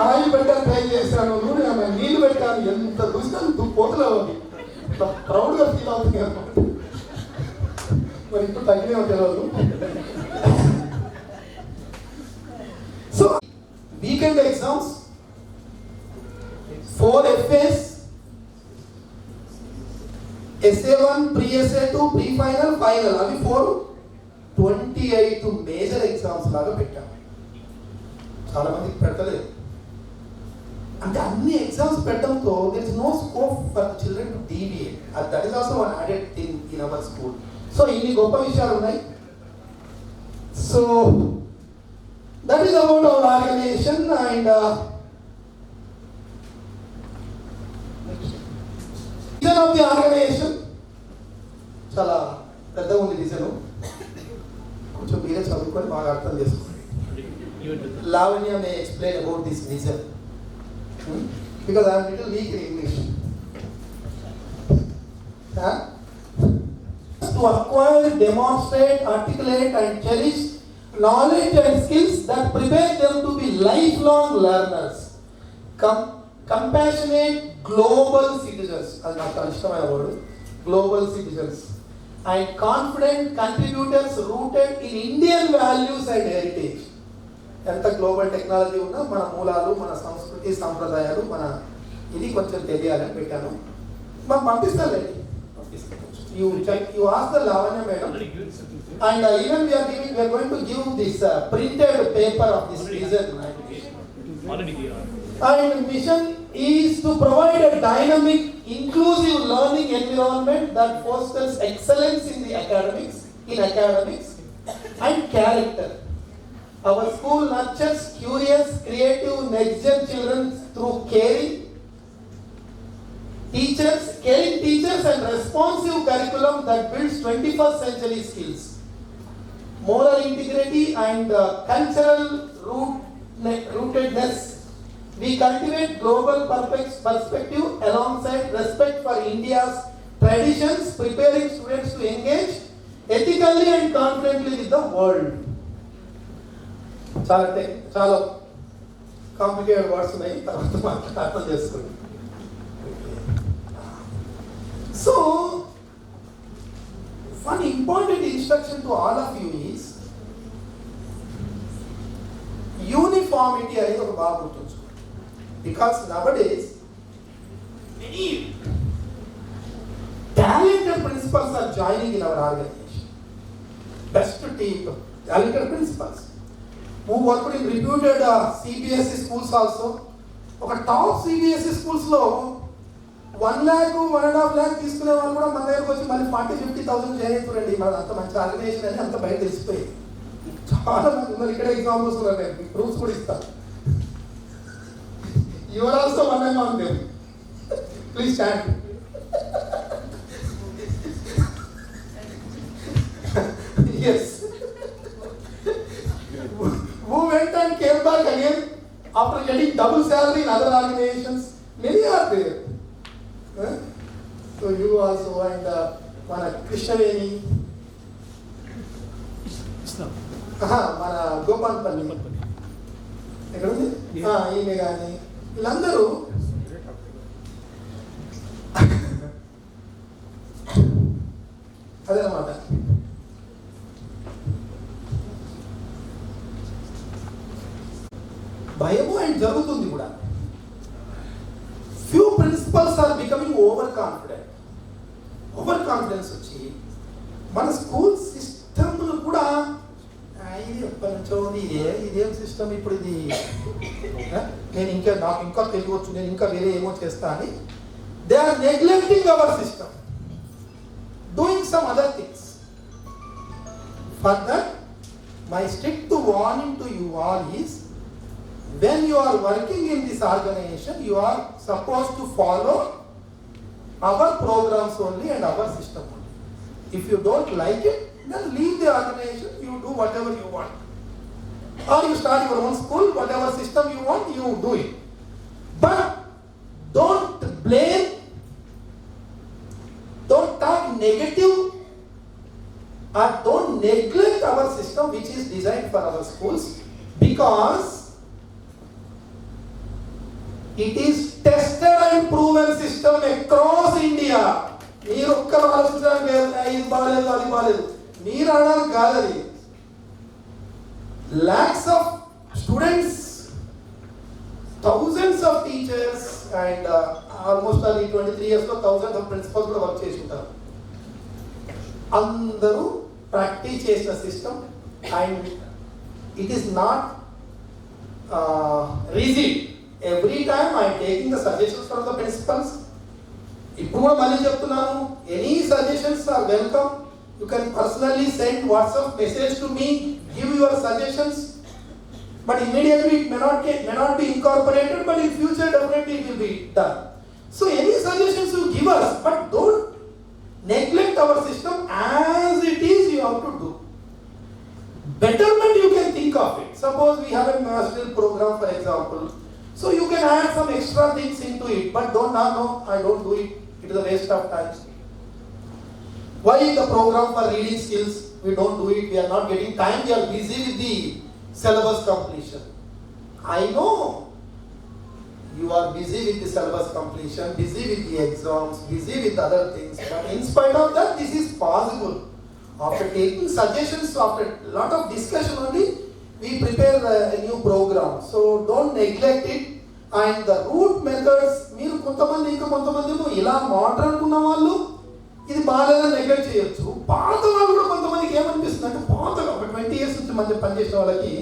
ఆయిల్ పెట్టాను, ట్రై చేశాను, నూనె నీళ్ళు పెట్టాను, ఎంత చూసినా పోతలే ఉంది, ప్రౌడ్గా ఫీల్ అవుతుంది అనమాట. మరి ఇప్పుడు తగ్గినే తెలియదు. So weekend exams, 4 FAs, SA1, pre-SA2, pre-final, final, అవి 28 మేజర్ ఎగ్జామ్స్ లాగా పెట్టాము. చాలా మందికి పెట్టలేదు. అంటే అన్ని ఎగ్జామ్స్ పెట్టడంతో there is no scope for the children to deviate. That is also one added thing in our school. So ఇన్ని గొప్ప విషయాలు ఉన్నాయి. So that is about our organization and vision of the organization. చాలా పెద్దగా ఉంది vision, కొంచెం మీరే చదువుకొని బాగా అర్థం చేసుకోండి. Lavanya may explain about this vision because I am little weak in English. To acquire, demonstrate, articulate and cherish knowledge and skills that prepare them to be lifelong learners, compassionate global citizens, అది నాకు ఇష్టమైన word, global citizens, and confident contributors rooted in Indian values and heritage. ఎంత global technology ఉన్నా మన మూలాలు, మన సంస్కృతి, సంప్రదాయాలు, మన ఇది కొంచెం తెలియాలని పెట్టాను. మాకు పంపిస్తానండి, you ask the Lavanya madam, and even we are going to give this printed paper of this vision. And mission is to provide a dynamic, inclusive learning environment that fosters excellence in academics and character. Our school nurtures curious, creative, next-gen children through caring teachers and responsive curriculum that builds 21st century skills, moral integrity and cultural rootedness. We cultivate global perspective alongside respect for India's traditions, preparing students to engage ethically and confidently with the world. చాలా complicated words ఉన్నాయి, తర్వాత అర్థం చేసుకోండి. So one important instruction to all of you is uniformity అనేది ఒక బాగా గుర్తుంచుకోండి. Because nowadays many talented principals are joining in our organization. Best team, talented principals who worked in reputed CBSE schools also. ఒక top CBSE schools లో 1 lakh 1.5 lakh తీసుకునే వాళ్ళు కూడా మన దగ్గరకు వచ్చి మళ్ళీ 40,000-50,000 చేయండి. మరి అంత మంచి ఆర్గనైజేషన్ అని అంత బయట తెలిసిపోయింది. చాలా మంది ఉన్నారు ఇక్కడ, ఎగ్జాంపుల్స్ ఉన్నారు, నేను మీకు ప్రూఫ్స్ కూడా ఇస్తాను. Your also one among them. Please stand. Yes. Who went and came back again after getting double salary in other organizations? Many are there. So you also and mana Krishnaveni, Islam. మన గోపాల్పల్లి ఎక్కడ ఉంది, ఈమె కానీ వీళ్ళందరూ అదనమాట. భయము and జరుగుతుంది కూడా. Few principals are becoming over confidence వచ్చి మన స్కూల్ సిస్టమ్ను కూడా ఇది ఎప్పటి నుంచో ఉంది, ఇదేం సిస్టమ్ ఇప్పుడు ఇది, నాకు ఇంకా తెలియవచ్చు, నేను ఇంకా వేరే ఏమో చేస్తా అని they are neglecting our system, doing some other things. For that my strict warning to you all is, when you are working in this organization, you are supposed to follow our programs only and our system only. If you don't like it, then leave the organization, you do whatever you want. Or you start your own school, whatever system you want, you do it. But don't blame, don't talk negative, or don't neglect our system which is designed for our schools, because it is tested and proven system across India. మీరు ఒక్కరు ఆలోచించడానికి ఇది బాగాలేదు అది బాగాలేదు మీరు అనడానికి కాదు, అది lakhs of students, thousands of teachers and almost all ఈ 23 years లో thousands of principals కూడా వర్క్ చేసి ఉంటారు. అందరూ ప్రాక్టీస్ చేసిన system and it is not rigid. Every time I am taking the suggestions from the principals. ఇప్పుడు కూడా మళ్ళీ చెప్తున్నాను, any suggestions are welcome. You can personally send WhatsApp message to me, give your suggestions, but immediately it may not be incorporated, but in future definitely it will be done. So any suggestions you give us, but don't neglect our system as it is. You have to do betterment. You can think of it. Suppose we have a national program, for example. So you can add some extra things into it, but no, I don't do it. It is a waste of time. Why the program for reading skills? We don't do it. We are not getting time. We are busy with the syllabus completion. I know you are busy with the syllabus completion, busy with the exams, busy with other things. But in spite of that, this is possible. After taking suggestions, after a lot of discussion only, we prepare a new program. So don't neglect it. And the root methods, మీరు కొంతమంది ఇంకా కొంతమంది ఇలా మాట్లాడుకున్న వాళ్ళు ఇది బాగాలేదని neglect చేయొచ్చు. పాత వాళ్ళు కూడా కొంతమందికి ఏమనిపిస్తుంది అంటే, పాతగా ఒక 20 years నుంచి మంది పనిచేసిన వాళ్ళకి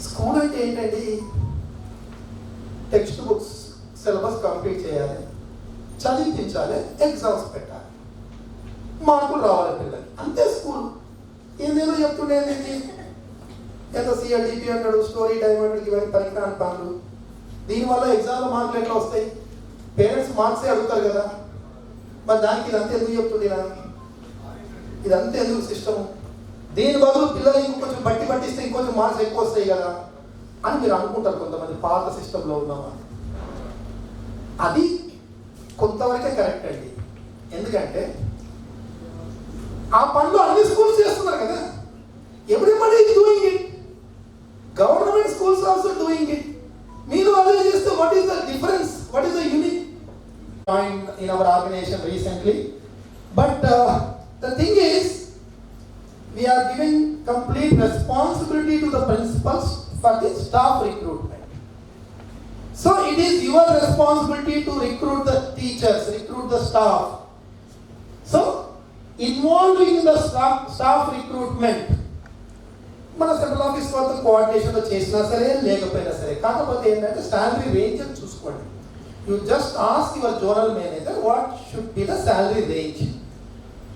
స్కూల్ అంటే ఏంటండి, టెక్స్ట్ బుక్స్ సిలబస్ కంప్లీట్ చేయాలి, చదివించాలి, ఎగ్జామ్స్ పెట్టాలి, మార్కులు రావాలి పిల్లలకి, అంతే స్కూల్. ఏదేదో చెప్తుండేది, ఏదో CRTP అంటాడు, స్టోరీ టైం అంటాడు, ఇవన్నీ పనికిరాని పనులు. దీనివల్ల ఎగ్జామ్లో మార్కులు ఎట్లా వస్తాయి? పేరెంట్స్ మార్క్సే అడుగుతారు కదా, మరి దానికి ఇదంతా ఎందుకు చెప్తుండేనా, ఇదంతా ఎందుకు సిస్టము? దీని బదులు పిల్లలు ఇంకొంచెం పట్టిస్తే ఇంకొంచెం మార్క్స్ ఎక్కువ వస్తాయి కదా అని మీరు అనుకుంటారు కొంతమంది పాత సిస్టంలో ఉన్నామని. అది కొంతవరకే కరెక్ట్ అండి. ఎందుకంటే ఆ పనులు అన్ని స్కూల్స్ చేస్తున్నారు కదా, everybody is doing it. Government schools also doing it. మీరు అదే చేస్తే what is the difference, what is the unique point in our organization recently? But the thing is, we we are giving complete responsibility to the principals for the staff recruitment. So it is your responsibility to recruit the teachers, recruit the staff. So involving in the staff recruitment, మన central office వాళ్ళతో కోఆర్డినేషన్లో చేసినా సరే లేకపోయినా సరే, కాకపోతే ఏంటంటే salary range అని చూసుకోండి. You just ask your zonal manager what should be the salary range.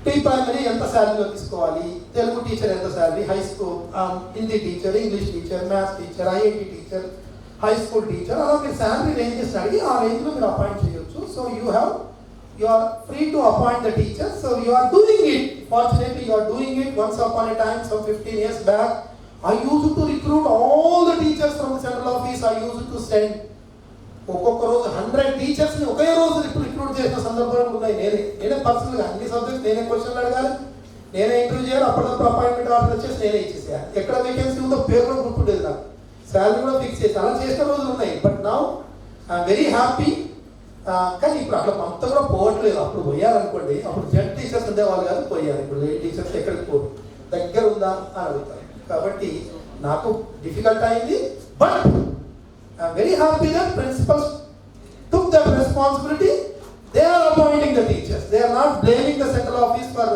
Pre primary ఎంత శాలరీలో తీసుకోవాలి, తెలుగు టీచర్ ఎంత salary, high school Hindi teacher, English teacher, maths teacher, IIT teacher, high school teacher, అలా మీరు శాలరీ రేంజెస్ అడిగి ఆ రేంజ్లో మీరు అపాయింట్ చేయొచ్చు. So you are free to appoint the teachers. So you are doing it. Fortunately, you are doing it. Once upon a time, some 15 years back, I used to recruit all the teachers from the central office. I used to send ఒక్కొక్క రోజు 100 టీచర్స్ని ఒకే రోజు recruit చేసిన సందర్భాలు ఉన్నాయి. నేనే పర్సనల్గా అన్ని subjects నేనే క్వశ్చన్లు అడగాలి, నేనే ఇంటర్వ్యూ చేయాలి, అప్పటికప్పుడు అపాయింట్మెంట్ ఆర్డర్ వచ్చేసి నేనే ఇచ్చేసేయాలి. ఎక్కడ వేకెన్సీ ఉందో పేరు కూడా గుర్తుండేది నాకు, శాలరీ కూడా ఫిక్స్ చేసి అలా చేసిన రోజులు ఉన్నాయి. But now I'm very happy. కానీ ఇప్పుడు అట్లా అంత కూడా పోవట్లేదు. అప్పుడు పోయారనుకోండి, అప్పుడు జెడ్ టీచర్స్ ఉండేవాళ్ళు కాదు, పోయారు. ఇప్పుడు ఏ టీచర్స్ ఎక్కడికి పోరు, దగ్గర ఉందా అని అడుగుతారు. కాబట్టి నాకు డిఫికల్ట్ అయింది. But I'm very happy that principals took that responsibility. They are appointing the teachers, they are not blaming the central office for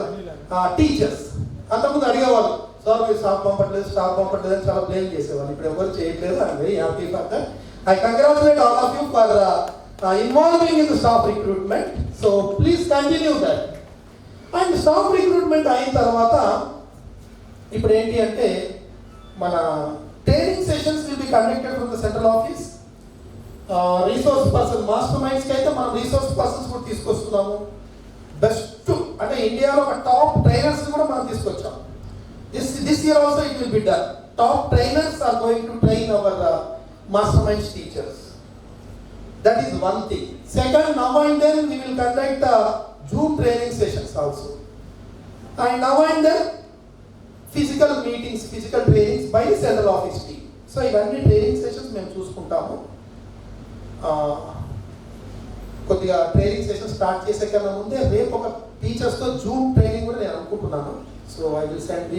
teachers. అంతకుముందు అడిగేవాళ్ళు, సార్ మీరు స్టాఫ్ పంపట్లేదు అని చాలా బ్లేమ్ చేసేవాళ్ళు. ఇప్పుడు ఎవరు చేయట్లేదు. I'm very happy for that. I congratulate all of you for involving in the staff recruitment. So please continue that. And staff recruitment అయిన తర్వాత ఇప్పుడు ఏంటి అంటే మన training sessions will be conducted from the central office. Resource person master మైండ్స్కి అయితే మనం resource persons కూడా తీసుకొస్తున్నాము. బెస్ట్ అంటే ఇండియాలో ఒక టాప్ ట్రైనర్స్ కూడా మనం తీసుకొచ్చాం. This year also it will be done. Top trainers are going to train our master minds teachers. That is one thing. Second, now and then we will conduct Zoom training sessions also. And now and then physical meetings, physical trainings by the central office team. So ఇవన్నీ training sessions మేము చూసుకుంటాము. కొద్దిగా training session start చేసే కన్నా ముందే రేపు ఒక టీచర్స్తో Zoom training కూడా నేను అనుకుంటున్నాను. So we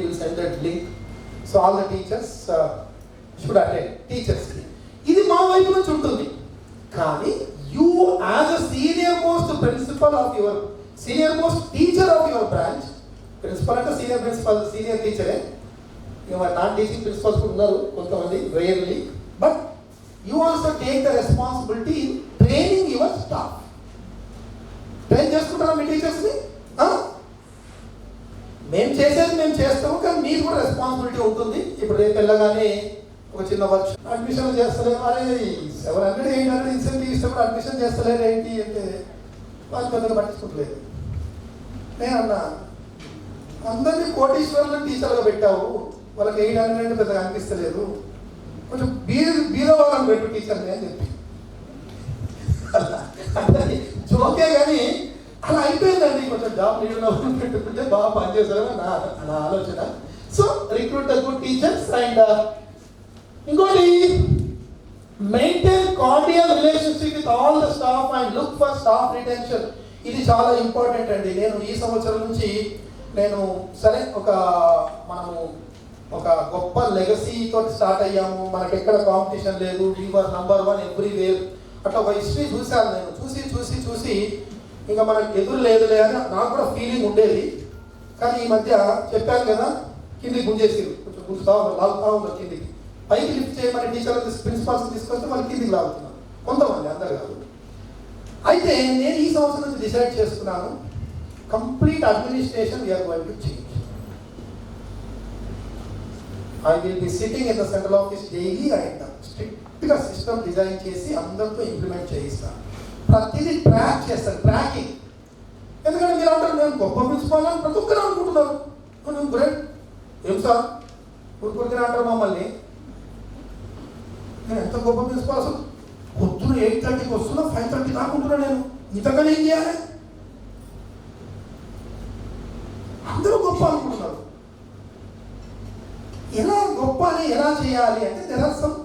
will send that link. So all the teachers should attend. టీచర్స్కి ఇది మా వైపు నుంచి ఉంటుంది. కానీ you as a senior most principal of your senior most teacher of your branch, principal అంటే సీనియర్ ప్రిన్సిపల్, సీనియర్ టీచరే. నాన్ టీచింగ్ ప్రిన్సిపల్స్ కూడా ఉన్నారు కొంతమంది, rarely. But you also take the responsibility in training your staff. Train చేసుకుంటారా మీ టీచర్స్ని? మేము చేసేది మేము చేస్తాము, కానీ మీకు కూడా రెస్పాన్సిబిలిటీ ఉంటుంది. ఇప్పుడు రేపు వెళ్ళగానే ఒక చిన్న వర్క్ అడ్మిషన్ చేస్తలేరు, అరే 700 800 ఇన్సెంటివ్ ఇష్టపడి అడ్మిషన్ చేస్తలేరు ఏంటి అంటే వాళ్ళు పెద్దగా పట్టించుకోవట్లేదు. నేను అన్నా, అందరినీ కోటీశ్వరులను టీచర్గా పెట్టావు, వాళ్ళకి 800 అంటే పెద్దగా అనిపిస్తలేదు, కొంచెం బీద వాళ్ళని పెట్టు టీచర్ని అని చెప్పి. అంటే జోకే కానీ అలా అయిపోయిందండి. కొంచెం జాబ్ లీడర్ పెట్టుకుంటే బాగా పనిచేస్తారని నా ఆలోచన. So recruit the good teachers. And ఇంకోటి, maintain cordial relationship with all the staff and look for staff retention. ఇది చాలా ఇంపార్టెంట్ అండి. నేను ఈ సంవత్సరం నుంచి సరే మనము ఒక గొప్ప లెగసీతో స్టార్ట్ అయ్యాము, మనకి ఎక్కడ కాంపిటీషన్ లేదు, వీ వర్ నంబర్ 1 ఎవ్రీవేర్, అట్లా ఒక హిస్టరీ చూశాను నేను. చూసి ఇంకా మనకి ఎదురు లేదులే అని నాకు కూడా ఫీలింగ్ ఉండేది. కానీ ఈ మధ్య చెప్పాను కదా, కిందికి గుంజేసిరు, కొంచెం లాగుతా ఉన్నారు కిందికి. పైకి లిఫ్ట్ చేయమని టీచర్లు ప్రిన్సిపాల్స్ తీసుకొస్తే వాళ్ళు కిందికి లాగుతున్నారు కొంతమంది, అందరు కాదు. అయితే నేను ఈ సంవత్సరం నుంచి డిసైడ్ చేసుకున్నాను, complete administration we're going to change. I will be sitting in the central office daily and స్ట్రిక్ట్గా సిస్టమ్ డిజైన్ చేసి అందరితో ఇంప్లిమెంట్ చేయిస్తాను. ప్రతిదీ ట్రాక్ చేస్తాను, ట్రాకింగ్. ఎందుకంటే మీరు అంటారు నేను గొప్ప ప్రిన్సిపాల్ అని ప్రతి ఒక్కరు అనుకుంటున్నారు. నేను గ్రేట్ ఏం సార్ ఊరుకుంటున్నా అంటారు మమ్మల్ని. నేను ఎంత గొప్ప ప్రిన్సిపాల్, అసలు పొద్దున 8:30కి వస్తున్నా 5:30 దాకా ఉంటున్నా. నేను ఇంతకన్నా ఏం చేయాలి? అందరూ గొప్ప అనుకుంటున్నారు. ఎలా గొప్ప అని ఎలా చేయాలి అంటే there are some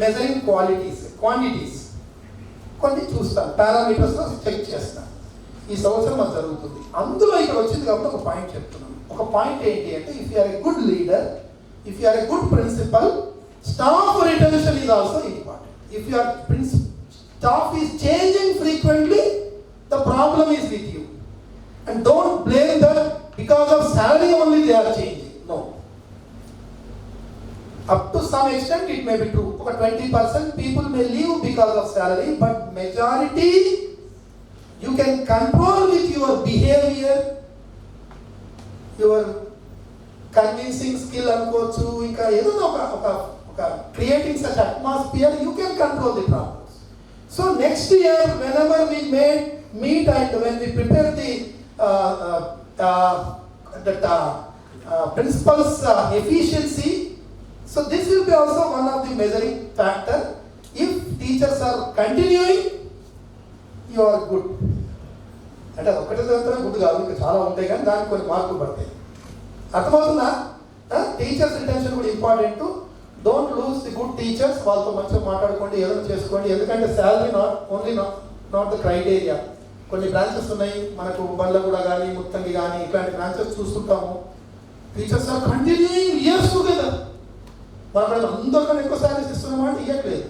measuring quantities కొన్ని చూస్తాను, పారామీటర్స్లో చెక్ చేస్తాను. ఈ సంవత్సరం అది జరుగుతుంది. అందులో ఇక్కడ వచ్చింది కాబట్టి ఒక పాయింట్ చెప్తున్నాను. ఒక పాయింట్ ఏంటి అంటే, if you are a good leader, if you are a good principal, staff retention is also important. If your staff is changing frequently, the problem is with you. And don't blame that because of salary only they are changing. No. Up to some extent it may be true. ఒక 20% people may leave because of salary, but majority you can control with your behavior, your convincing skill అనుకోవచ్చు, ఇంకా ఏదో ఒక creating such atmosphere, you can control the problems. So next year whenever we meet and when we prepare the principal's efficiency, so this will be also one of the measuring factor. If teachers are continuing, you are good. అంటే ఒకటే చదువుతారా good కాదు, ఇంకా చాలా ఉంటాయి కానీ దానికి కొన్ని మార్కులు పడతాయి. అర్థమవుతుందా? టీచర్స్ రిటెన్షన్ కూడా important. Don't lose the good teachers. వాళ్ళతో మంచిగా మాట్లాడుకోండి, ఏదైనా చేసుకోండి. ఎందుకంటే శాలరీ నాట్ ద క్రైటీరియా. కొన్ని బ్రాంచెస్ ఉన్నాయి మనకు బండ్లగూడ కానీ ముత్తంగి కానీ ఇట్లాంటి బ్రాంచెస్ చూస్తుంటాము. Teachers are continuing years together. మనం అందరికన్నా ఎక్కువ శాలరీస్ ఇస్తున్నామా అంటే ఇవ్వట్లేదు.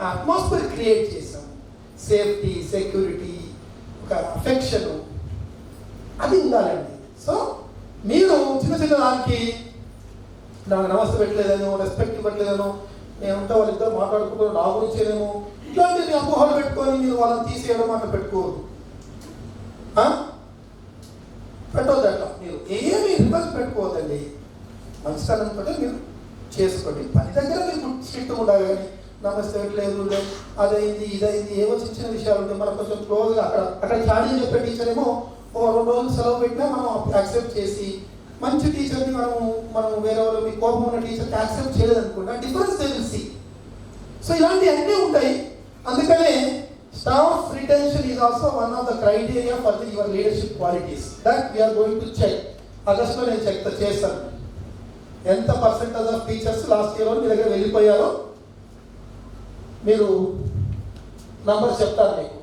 అట్మాస్ఫియర్ క్రియేట్ చేసాం. సేఫ్టీ, సెక్యూరిటీ, ఒక అఫెక్షన్ అది ఉండాలండి. సో మీరు చిన్న చిన్న దానికి నాకు నమస్తే పెట్టలేదనో, రెస్పెక్ట్ ఇవ్వట్లేదనో, నేను ఉంటే వాళ్ళిద్దరు మాట్లాడుకుంటారు నా గురించేనేమో, ఇట్లాంటివి అపోహలు పెట్టుకొని మీరు వాళ్ళని తీసేయడం అట్లా పెట్టుకోవద్దు. పెట్టవద్దు అట్లా. మీరు ఏమి రివర్స్ పెట్టుకోవద్దండి. మంచితనం కూడా మీరు చేసుకోండి. పని దగ్గర మీరు స్ట్రిక్ట్ ఉండాలి. కానీ నమస్తే పెట్టలేదు, అదైంది ఇదైంది, ఏవో చిన్న చిన్న విషయాలు ఉంటాయి. మనం కొంచెం క్లోజ్గా అక్కడ ఛార్జీ చెప్పే టీచర్ ఏమో ఒక 2 రోజులు సెలవు పెట్టినా మనం యాక్సెప్ట్ చేసి, మంచి టీచర్ని మనం వేరే వాళ్ళు మీ కోపం ఉన్న టీచర్కి యాక్సెప్ట్ చేయలేదనుకుంటా, డిఫరెన్స్ తెలిసి. సో ఇలాంటివన్నీ ఉంటాయి. అందుకనే staff retention is also one of the criteria for your leadership qualities. That we're going to check. ఆగస్ట్లో నేను చెక్ చేస్తాను ఎంత percentage of teachers last year మీ దగ్గర వెళ్ళిపోయారో మీరు నంబర్ చెప్తారు మీకు.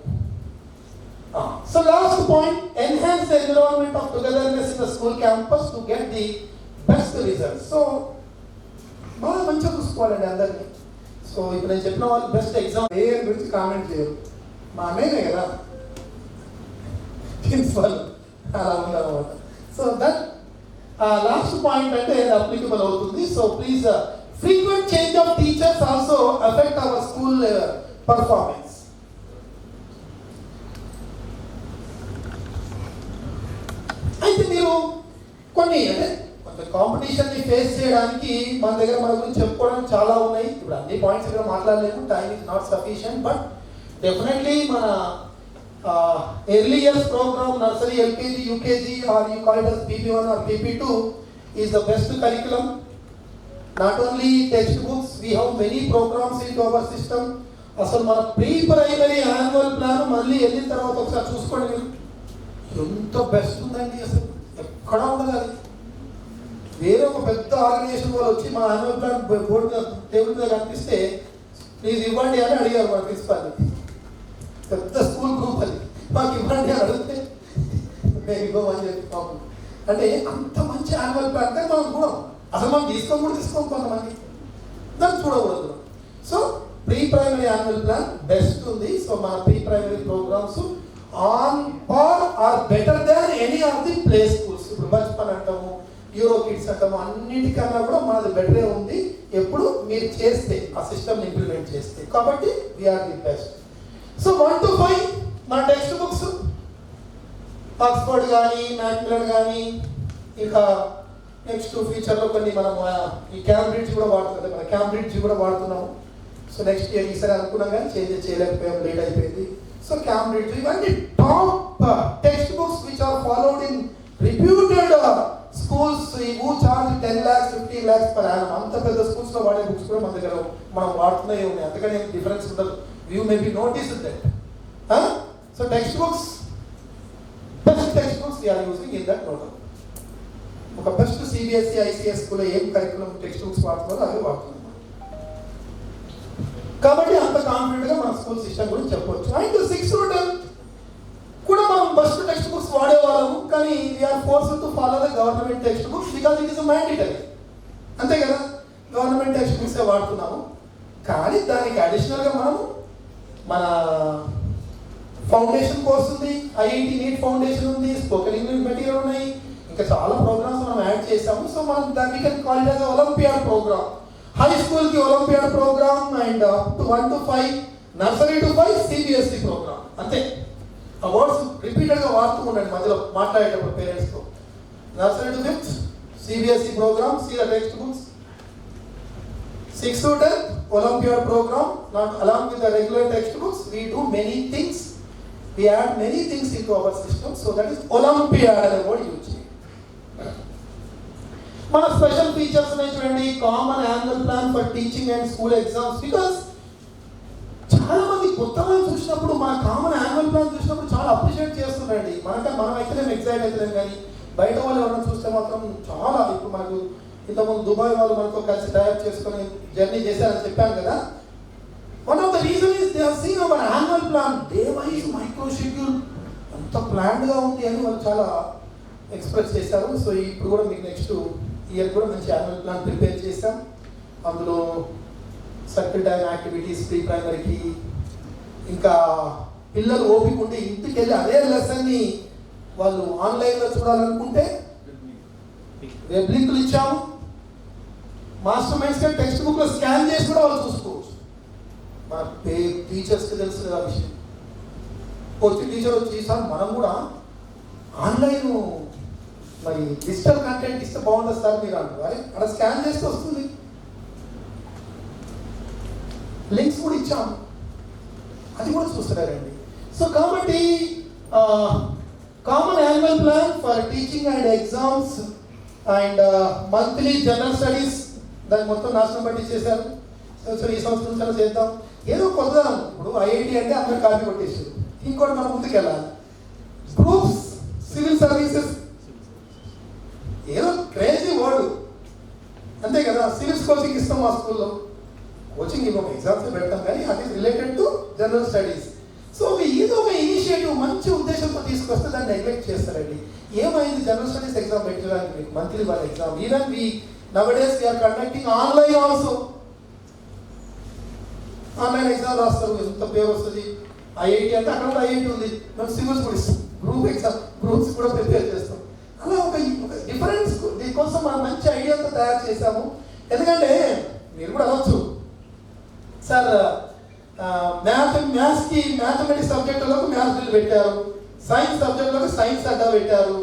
So last point, enhance the environment of togetherness in the school campus to get the best results. So బాగా మంచిగా చూసుకోవాలండి అందరినీ. సో ఇప్పుడు నేను చెప్పిన వాళ్ళు బెస్ట్ ఎగ్జామ్ ఏ గురించి కామెంట్ చేయరు. మా అన్నయ్యనే కదా ప్రిన్సిపల్, అలా ఉందన్నమాట. సో దట్ లాస్ట్ పాయింట్ అంటే అప్లికబుల్ అవుతుంది. So please frequent change of teachers also affect our school performance. అయితే మీరు కొన్ని అంటే కొంత కాంపిటీషన్ని ఫేస్ చేయడానికి మన దగ్గర మన గురించి చెప్పుకోవడానికి చాలా ఉన్నాయి. ఇప్పుడు అన్ని పాయింట్స్ ఇక్కడ మాట్లాడలేము, time is not sufficient. But definitely మన early years programme, nursery, LKG, UKG or you call it as PP1 or PP2 is the best curriculum. Not only textbooks, we have many programs into our system. అసలు మన pre primary annual plan మళ్ళీ వెళ్ళిన తర్వాత ఒకసారి చూసుకోండి మీరు, ఎంత best ఉందండి. అసలు ఎక్కడ ఉండదు అది. వేరే ఒక పెద్ద ఆర్గనైజేషన్ వాళ్ళు వచ్చి మా యాన్యువల్ ప్లాన్ బోర్డు మీద టేబుల్ మీద కనిపిస్తే ప్లీజ్ ఇవ్వండి అని అడిగారు మన ప్రిన్సిపాల్ని. పెద్ద స్కూల్ గ్రూప్ అది, మాకు ఇవ్వండి అని అడిగితే మేము ఇవ్వమని చెప్పి పాపం. అంటే అంత మంచి యాన్యువల్ ప్లాన్ అంటే మనం కూడా అసలు మనం తీసుకోం కొంతమంది, దాన్ని చూడకూడదు. So pre primary annual plan best ఉంది. సో మన pre primary programmes on par are better than any of the play schools. ఇప్పుడు బచ్పన్ అంటాము, యూరో కిడ్స్ అంటాము, అన్నిటికన్నా కూడా మనది బెటరే ఉంది. ఎప్పుడు మీరు చేస్తే ఆ సిస్టమ్ ఇంప్లిమెంట్ చేస్తే. కాబట్టి we're the best. So 1 to 5 మన టెక్స్ట్ బుక్స్ ఆక్స్ఫర్డ్ కానీ, మ్యాక్మిలన్ కానీ, ఇంకా నెక్స్ట్ ఫ్యూచర్లో కొన్ని మనం ఈ క్యాంబ్రిడ్జ్ కూడా వాడుతున్నాం. మన క్యాంబ్రిడ్జ్ కూడా వాడుతున్నాము. సో నెక్స్ట్ ఇయర్ ఈసారి అనుకున్నాం కానీ చేంజ్ చేయలేకపోయాం, లేట్ అయిపోయింది. సో క్యాంబ్రిడ్జ్ ఇవన్నీ top text books which are followed in reputed schools. Who charge 10 lakhs 15 lakhs per annum. అంత పెద్ద స్కూల్స్లో వాడే బుక్స్ కూడా మన దగ్గర మనం వాడుతున్నాయి ఉన్నాయి. అందుకని డిఫరెన్స్ ఉండదు. You may be noticed that. So text books, best text books we're using in that note. ఒక బెస్ట్ సిబిఎస్ఈ, ఐసిఎస్ స్కూల్లో ఏం కరికులం టెక్స్ట్ బుక్స్ వాడుతున్నారో అవి వాడుతున్నాం. కాబట్టి అంత కాన్ఫిడెంట్గా మన స్కూల్ సిస్టమ్ గురించి చెప్పవచ్చు. అండ్ 6 to 10 కూడా మనం బస్ట్ టెక్స్ట్ బుక్స్ వాడేవాళ్ళము, కానీ we're force to follow the government text books because it is mandatory. అంతే కదా, గవర్నమెంట్ టెక్స్ట్ బుక్సే వాడుతున్నాము. కానీ దానికి అడిషనల్గా మనము మన ఫౌండేషన్ కోర్స్ ఉంది, ఐఐటి నీట్ ఫౌండేషన్ ఉంది, స్పోకెన్ ఇంగ్లీష్ మెటీరియల్ ఉన్నాయి, ఇంకా చాలా ప్రోగ్రామ్స్ మనం యాడ్ చేసాము. సో మనం దాన్ని can call it as olympiad programme. High స్కూల్కి olympiad programme and 1 to 5, nursery to 5 CBSE programme. అంతే. ఆ వర్డ్స్ రిపీటెడ్గా వాడుతూ ఉండండి మధ్యలో మాట్లాడేటప్పుడు పేరెంట్స్తో. Nursery to 5th CBSE programme, see the text books. 6 to 10th Olympiad program, not along with the regular textbooks, we do many things. We add many things into our system, so that is Olympiad అనే word use చేయండి. మన special features ఉన్నాయి చూడండి. Common annual plan for teaching and school exams. Because చాలా మంది కొత్త వాళ్ళు చూసినప్పుడు మన కామన్ యాన్యువల్ ప్లాన్ చూసినప్పుడు చాలా అప్రిషియేట్ చేస్తున్నారండి. మనం అయితే ఎగ్జైట్ అవుతున్నాం, కానీ బయట వాళ్ళు ఎవరైనా చూస్తే మాత్రం చాలా. ఇప్పుడు మనకు ఇంతకుముందు దుబాయ్ వాళ్ళు మనతో కలిసి టైప్ చేసుకొని జర్నీ చేశారని చెప్పాను కదా. One of the reason is they have seen hour annual plan, day wise micro schedule, అంత ప్లాన్డ్గా ఉంది అని వాళ్ళు చాలా ఎక్స్ప్రెస్ చేశారు. సో ఇప్పుడు కూడా మీకు నెక్స్ట్ ఇయర్ కూడా మంచి యాన్యువల్ ప్లాన్ ప్రిపేర్ చేశాం. అందులో సర్కిల్ టైమ్ యాక్టివిటీస్ ప్రీ ప్రైమరీకి, ఇంకా పిల్లలు ఓపిక ఉండి ఇంటికి వెళ్ళి అదే లెసన్ని వాళ్ళు ఆన్లైన్లో చూడాలనుకుంటే వెబ్ లింకులు ఇచ్చాము. మాస్టర్ మైండ్స్గా టెక్స్ట్ బుక్లో స్కాన్ చేసి కూడా వాళ్ళు చూసుకోవచ్చు. మన టీచర్స్కి తెలుసు కదా విషయం. వచ్చి టీచర్ వచ్చి సార్ మనం కూడా ఆన్లైన్ మరి డిజిటల్ కంటెంట్ ఇస్తే బాగుంటుంది సార్ మీరు అంటారు. అక్కడ స్కాన్ చేస్తే వస్తుంది. లింక్స్ కూడా ఇచ్చాము, అది కూడా చూస్తున్నారండి. సో కాబట్టి common annual plan for teaching and exams and monthly general studies, దాన్ని మొత్తం నాశనం పట్టి చేశారు. సో ఈ సంవత్సరం చాలా చేద్దాం, ఏదో కొత్తదనం. ఇప్పుడు ఐఐటి అంటే అందరూ కాపీ కొట్టేసారు, ఇంకోటి మనం ముందుకు వెళ్ళాలి. గ్రూప్స్, సివిల్ సర్వీసెస్, ఏదో క్రేజీ వర్డ్ అంతే కదా. సివిల్స్ కోచింగ్ ఇస్తాం మా స్కూల్లో, కోచింగ్ ఇవ్వము, ఎగ్జామ్స్ పెడతాం, కానీ అది is related to general studies. So ఏదో ఒక ఇనిషియేటివ్ మంచి ఉద్దేశంతో తీసుకొస్తే దాన్ని నెగ్లెక్ట్ చేస్తారండి. ఏమైంది, జనరల్ స్టడీస్ ఎగ్జామ్ పెట్టడానికి మీకు monthly one exam. Even we nowadays we're conducting online also. Online exam రాస్తారు, ఎంత పేరు వస్తుంది. ఐఐటి అంటే అక్కడ కూడా ఐఐటి ఉంది, మేము సివిల్స్ కూడా ఇస్తాం, గ్రూప్ ఎగ్జామ్ గ్రూప్స్ కూడా ప్రిపేర్ చేస్తాం. అలా ఒక డిఫరెన్స్ దీనికోసం మనం మంచి ఐడియాతో తయారు చేశాము. ఎందుకంటే మీరు కూడా అనవచ్చు సార్ మ్యాథ్స్కి మ్యాథమెటిక్స్ సబ్జెక్టులకు మ్యాథ్స్ బిల్ పెట్టారు, సైన్స్ సబ్జెక్టులకు సైన్స్ అడ్డా పెట్టారు,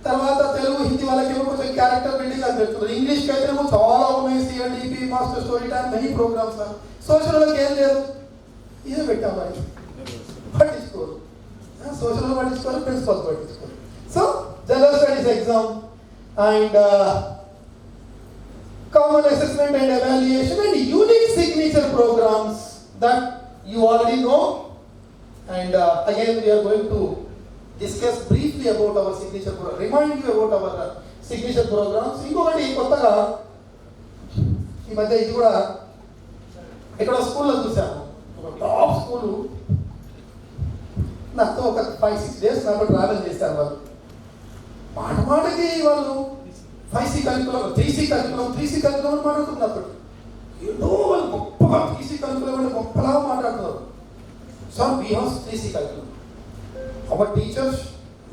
తర్వాత తెలుగు హిందీ వాళ్ళకేమో కొంచెం క్యారెక్టర్ బిల్డింగ్ అని పెడుతున్నారు, ఇంగ్లీష్కి అయితేనేమో చాలా ఉన్నాయి, CLDP, master story time, many programmes. Social వాళ్ళకి ఏం లేదు, ఇదే పెట్టాము, మరి పట్టించుకోరు. సోషల్ పట్టించుకోరు, ప్రిన్సిపల్స్ పట్టించుకోరు. So general studies exam and common assessment and evaluation and unique signature programs that you already know. And again we are going to discuss briefly about our signature program, remind you about our signature programs. ఇంకొకటి కొత్తగా ఈ మధ్య ఇది కూడా ఇక్కడ స్కూల్లో చూసాను, ఒక టాప్ స్కూలు నాతో ఒక 5-6 days నాతో ట్రావెల్ చేశారు. వాళ్ళు మాటకి వాళ్ళు 5C కరికులం, 3C కరికులం అని మాట్లాడుతున్నారు. ఏదో వాళ్ళు గొప్పగా 3C కరికులం అంటే గొప్పలా మాట్లాడుతున్నారు. Sir we have 3C curriculum. Our teachers,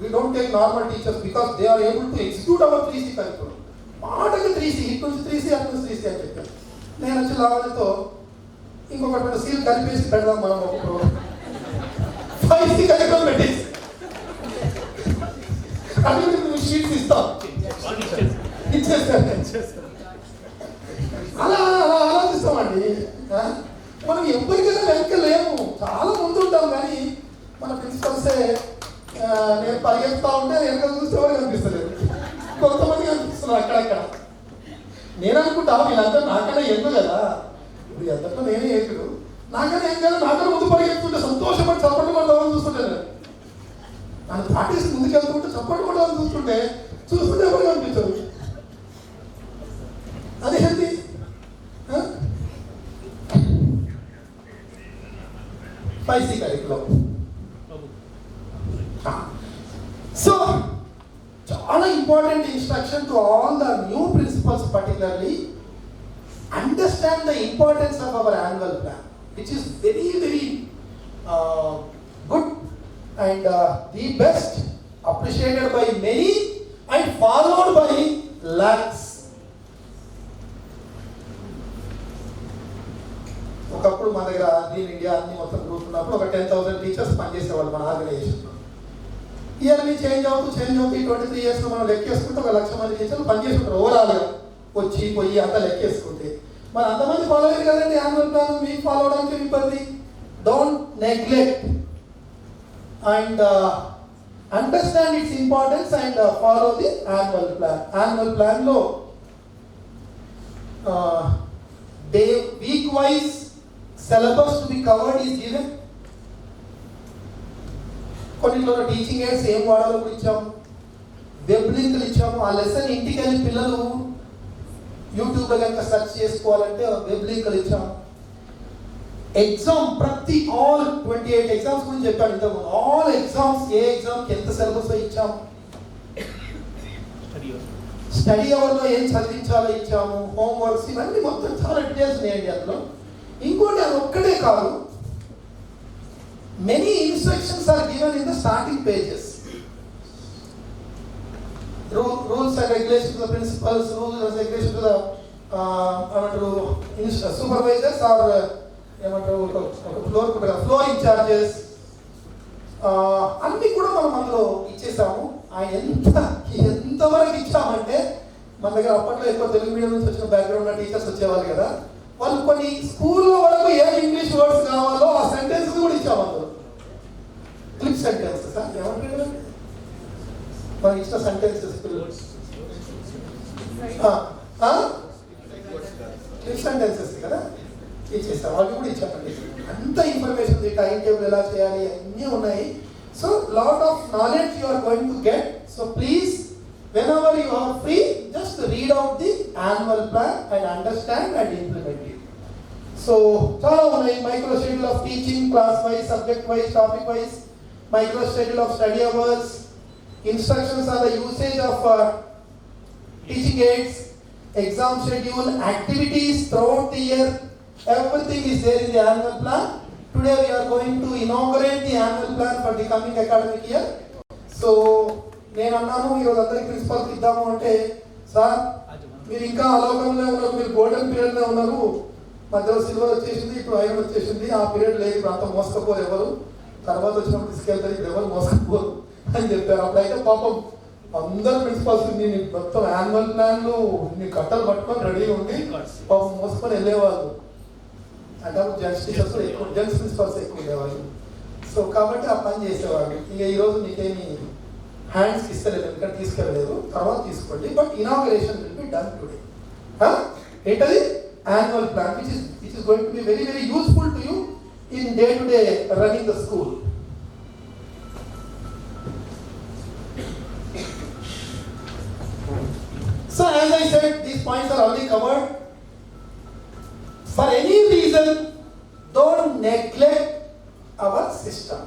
we don't take normal teachers because they are able to execute our 3C curriculum. మాటకి 3C, ఇటు నుంచి 3C, అటు నుంచి 3C అని చెప్పాను. నేను వచ్చి లావణ్యతో ఇంకొకటి సీల్ కలిపేసి పెడదాం మనం ఒక 5C కరికులం పెట్టేసి అటు షీట్స్ ఇస్తాం, అలా ఆలోచిస్తామండి. మనం ఎవరికైనా వెనక లేము, చాలా ముందు ఉంటాం, కానీ మన ప్రిన్సిపల్సే నేను పరిగెత్తుతా ఉంటే వెనక చూస్తే ఎవరు కనిపిస్తలేదు, కొంతమంది కనిపిస్తున్నారు అక్కడక్కడ. నేను అనుకుంటా వీళ్ళందరూ నాకన్నా ఎందుకు కదా, ఇప్పుడు అందరిలో నేనే ఏకుడు, నాకన్నా ఏం కదా, నాకన్నా ముందు పరిగెత్తుంటే సంతోషపడి చప్పట్లు కొడదామని చూస్తుంటే, నన్ను దాటేసి ముందుకు వెళ్తుంటే చప్పట్లు కొడదామని చూస్తుంటే ఎవరు కనిపించరు. అదేంటి 5C curriculum. instruction to all the new principals particularly, understand the importance of our annual plan, which is very, very good and the best, appreciated by many and followed by lakhs. ఒకప్పుడు మన దగ్గర green India అన్ని మొత్తం group ఉన్నప్పుడు ఒక 10,000 teachers పనిచేసేవాళ్ళు మన ఆర్గనైజేషన్లో. ఇయర్లీ చేంజ్ అవుతూ 23 ఇయర్స్లో మనం లెక్కేసుకుంటే 1,00,000 మంది టీచర్లు పనిచేస్తుంటారు ఓవరాల్గా వచ్చి పోయి అంతా లెక్కేసుకుంటే. మరి అంతమంది ఫాలో అయ్యారు కదండి యాన్యువల్ ప్లాన్, మీకు ఫాలో అవడానికి ఇబ్బంది. Don't neglect and understand its importance and follow the annual plan. Annual ప్లాన్లో day week wise syllabus to be covered is given. కొన్నిట్లో టీచింగ్ ఎయిడ్స్ ఏం వాడాలో కూడా ఇచ్చాము, వెబ్ లింకులు ఇచ్చాము. ఆ లెసన్ ఇంటికి వెళ్ళి పిల్లలు యూట్యూబ్లో కనుక సెర్చ్ చేసుకోవాలంటే వెబ్ లింకులు ఇచ్చాము. ఎగ్జామ్ ప్రతి ఆల్ 28 ఎగ్జామ్స్ గురించి చెప్పాను ఇంతకుముందు. ఆల్ ఎగ్జామ్స్ ఏ ఎగ్జామ్కి ఎంత సిలబస్ ఇచ్చాము, స్టడీ అవర్లో ఏం చదివించాలో ఇచ్చాము, హోంవర్క్స్ ఇవన్నీ మొత్తం చాలా డీటెయిల్స్ ఉన్నాయండి అందులో. ఇంకోటి అది ఒక్కటే కాదు, many instructions are given in the starting pages. Rules and regulations to the principals, rules and regulations to the supervisors or floor incharges. అన్నీ కూడా మనం అందులో ఇచ్చేసాము. ఎంతవరకు ఇచ్చామంటే మన దగ్గర అప్పట్లో ఎక్కువ తెలుగు మీడియం నుంచి వచ్చిన బ్యాక్గ్రౌండ్ ఉన్న టీచర్స్ వచ్చేవాళ్ళు కదా, వాళ్ళు కొన్ని స్కూల్లో వరకు ఏ ఇంగ్లీష్ వర్డ్స్ కావాలో ఆ సెంటెన్సెస్ కూడా ఇచ్చాము అందులో. క్లిప్ సెంటెన్సెస్ ఏమంటారు మనం ఇచ్చిన సెంటెన్సెస్, క్లిప్ సెంటెన్సెస్ కదా ఇచ్చేస్తాం, వాళ్ళు కూడా ఇచ్చామండి. అంత ఇన్ఫర్మేషన్ ఉంది, టైం టేబుల్ ఎలా చేయాలి అన్నీ ఉన్నాయి. So lot of knowledge you are going to get. So please whenever you are free, just read out the annual plan and understand and implement it. So చాలా ఉన్నాయి. Micro schedule of teaching, class wise, subject wise, topic wise, micro schedule of study hours, instructions on the usage of teaching AIDS, exam schedule, activities throughout the year, everything is there in the annual plan. Today we are going to inaugurate the annual plan for the coming academic year. So నేను అన్నాను ఈరోజు అందరికి ప్రిన్సిపల్కి ఇద్దాము అంటే, sir మీరు ఇంకా అలోకంలో ఉన్నారు, మీరు గోల్డెన్ పీరియడ్లో ఉన్నారు, మధ్యలో సిల్వర్ వచ్చేసింది, ఇప్పుడు ఐరన్ వచ్చేసింది, ఆ పీరియడ్ లేదు, ఇప్పుడు అంత మోసకపోరు ఎవరు, తర్వాత వచ్చినప్పుడు తీసుకెళ్తారు, ఇప్పుడు ఎవరు మోసకపోరు అని చెప్పారు. అప్పుడైతే పాపం అందరు ప్రిన్సిపల్స్ మొత్తం యాన్యువల్ ప్లాన్లు నీ కట్టలు పట్టుకొని రెడీగా ఉండి పాపం మోసుకొని వెళ్ళేవాళ్ళు. అంటే అప్పుడు జెంట్స్ టీచర్స్ ఎక్కువ, జెంట్స్ ప్రిన్సిపల్స్ ఎక్కువ ఉండేవాళ్ళు. సో కాబట్టి ఆ పని చేసేవాళ్ళు. ఇక ఈరోజు మీకేమి హ్యాండ్స్ ఇస్తలేదు, ఇక్కడ తీసుకెళ్ళలేదు, తర్వాత తీసుకోండి. But inauguration will be done today. ఏంటది annual plan which is going to be very very useful to you in day to day running the school. So as I said, these points are already covered. For any reason, don't neglect our system.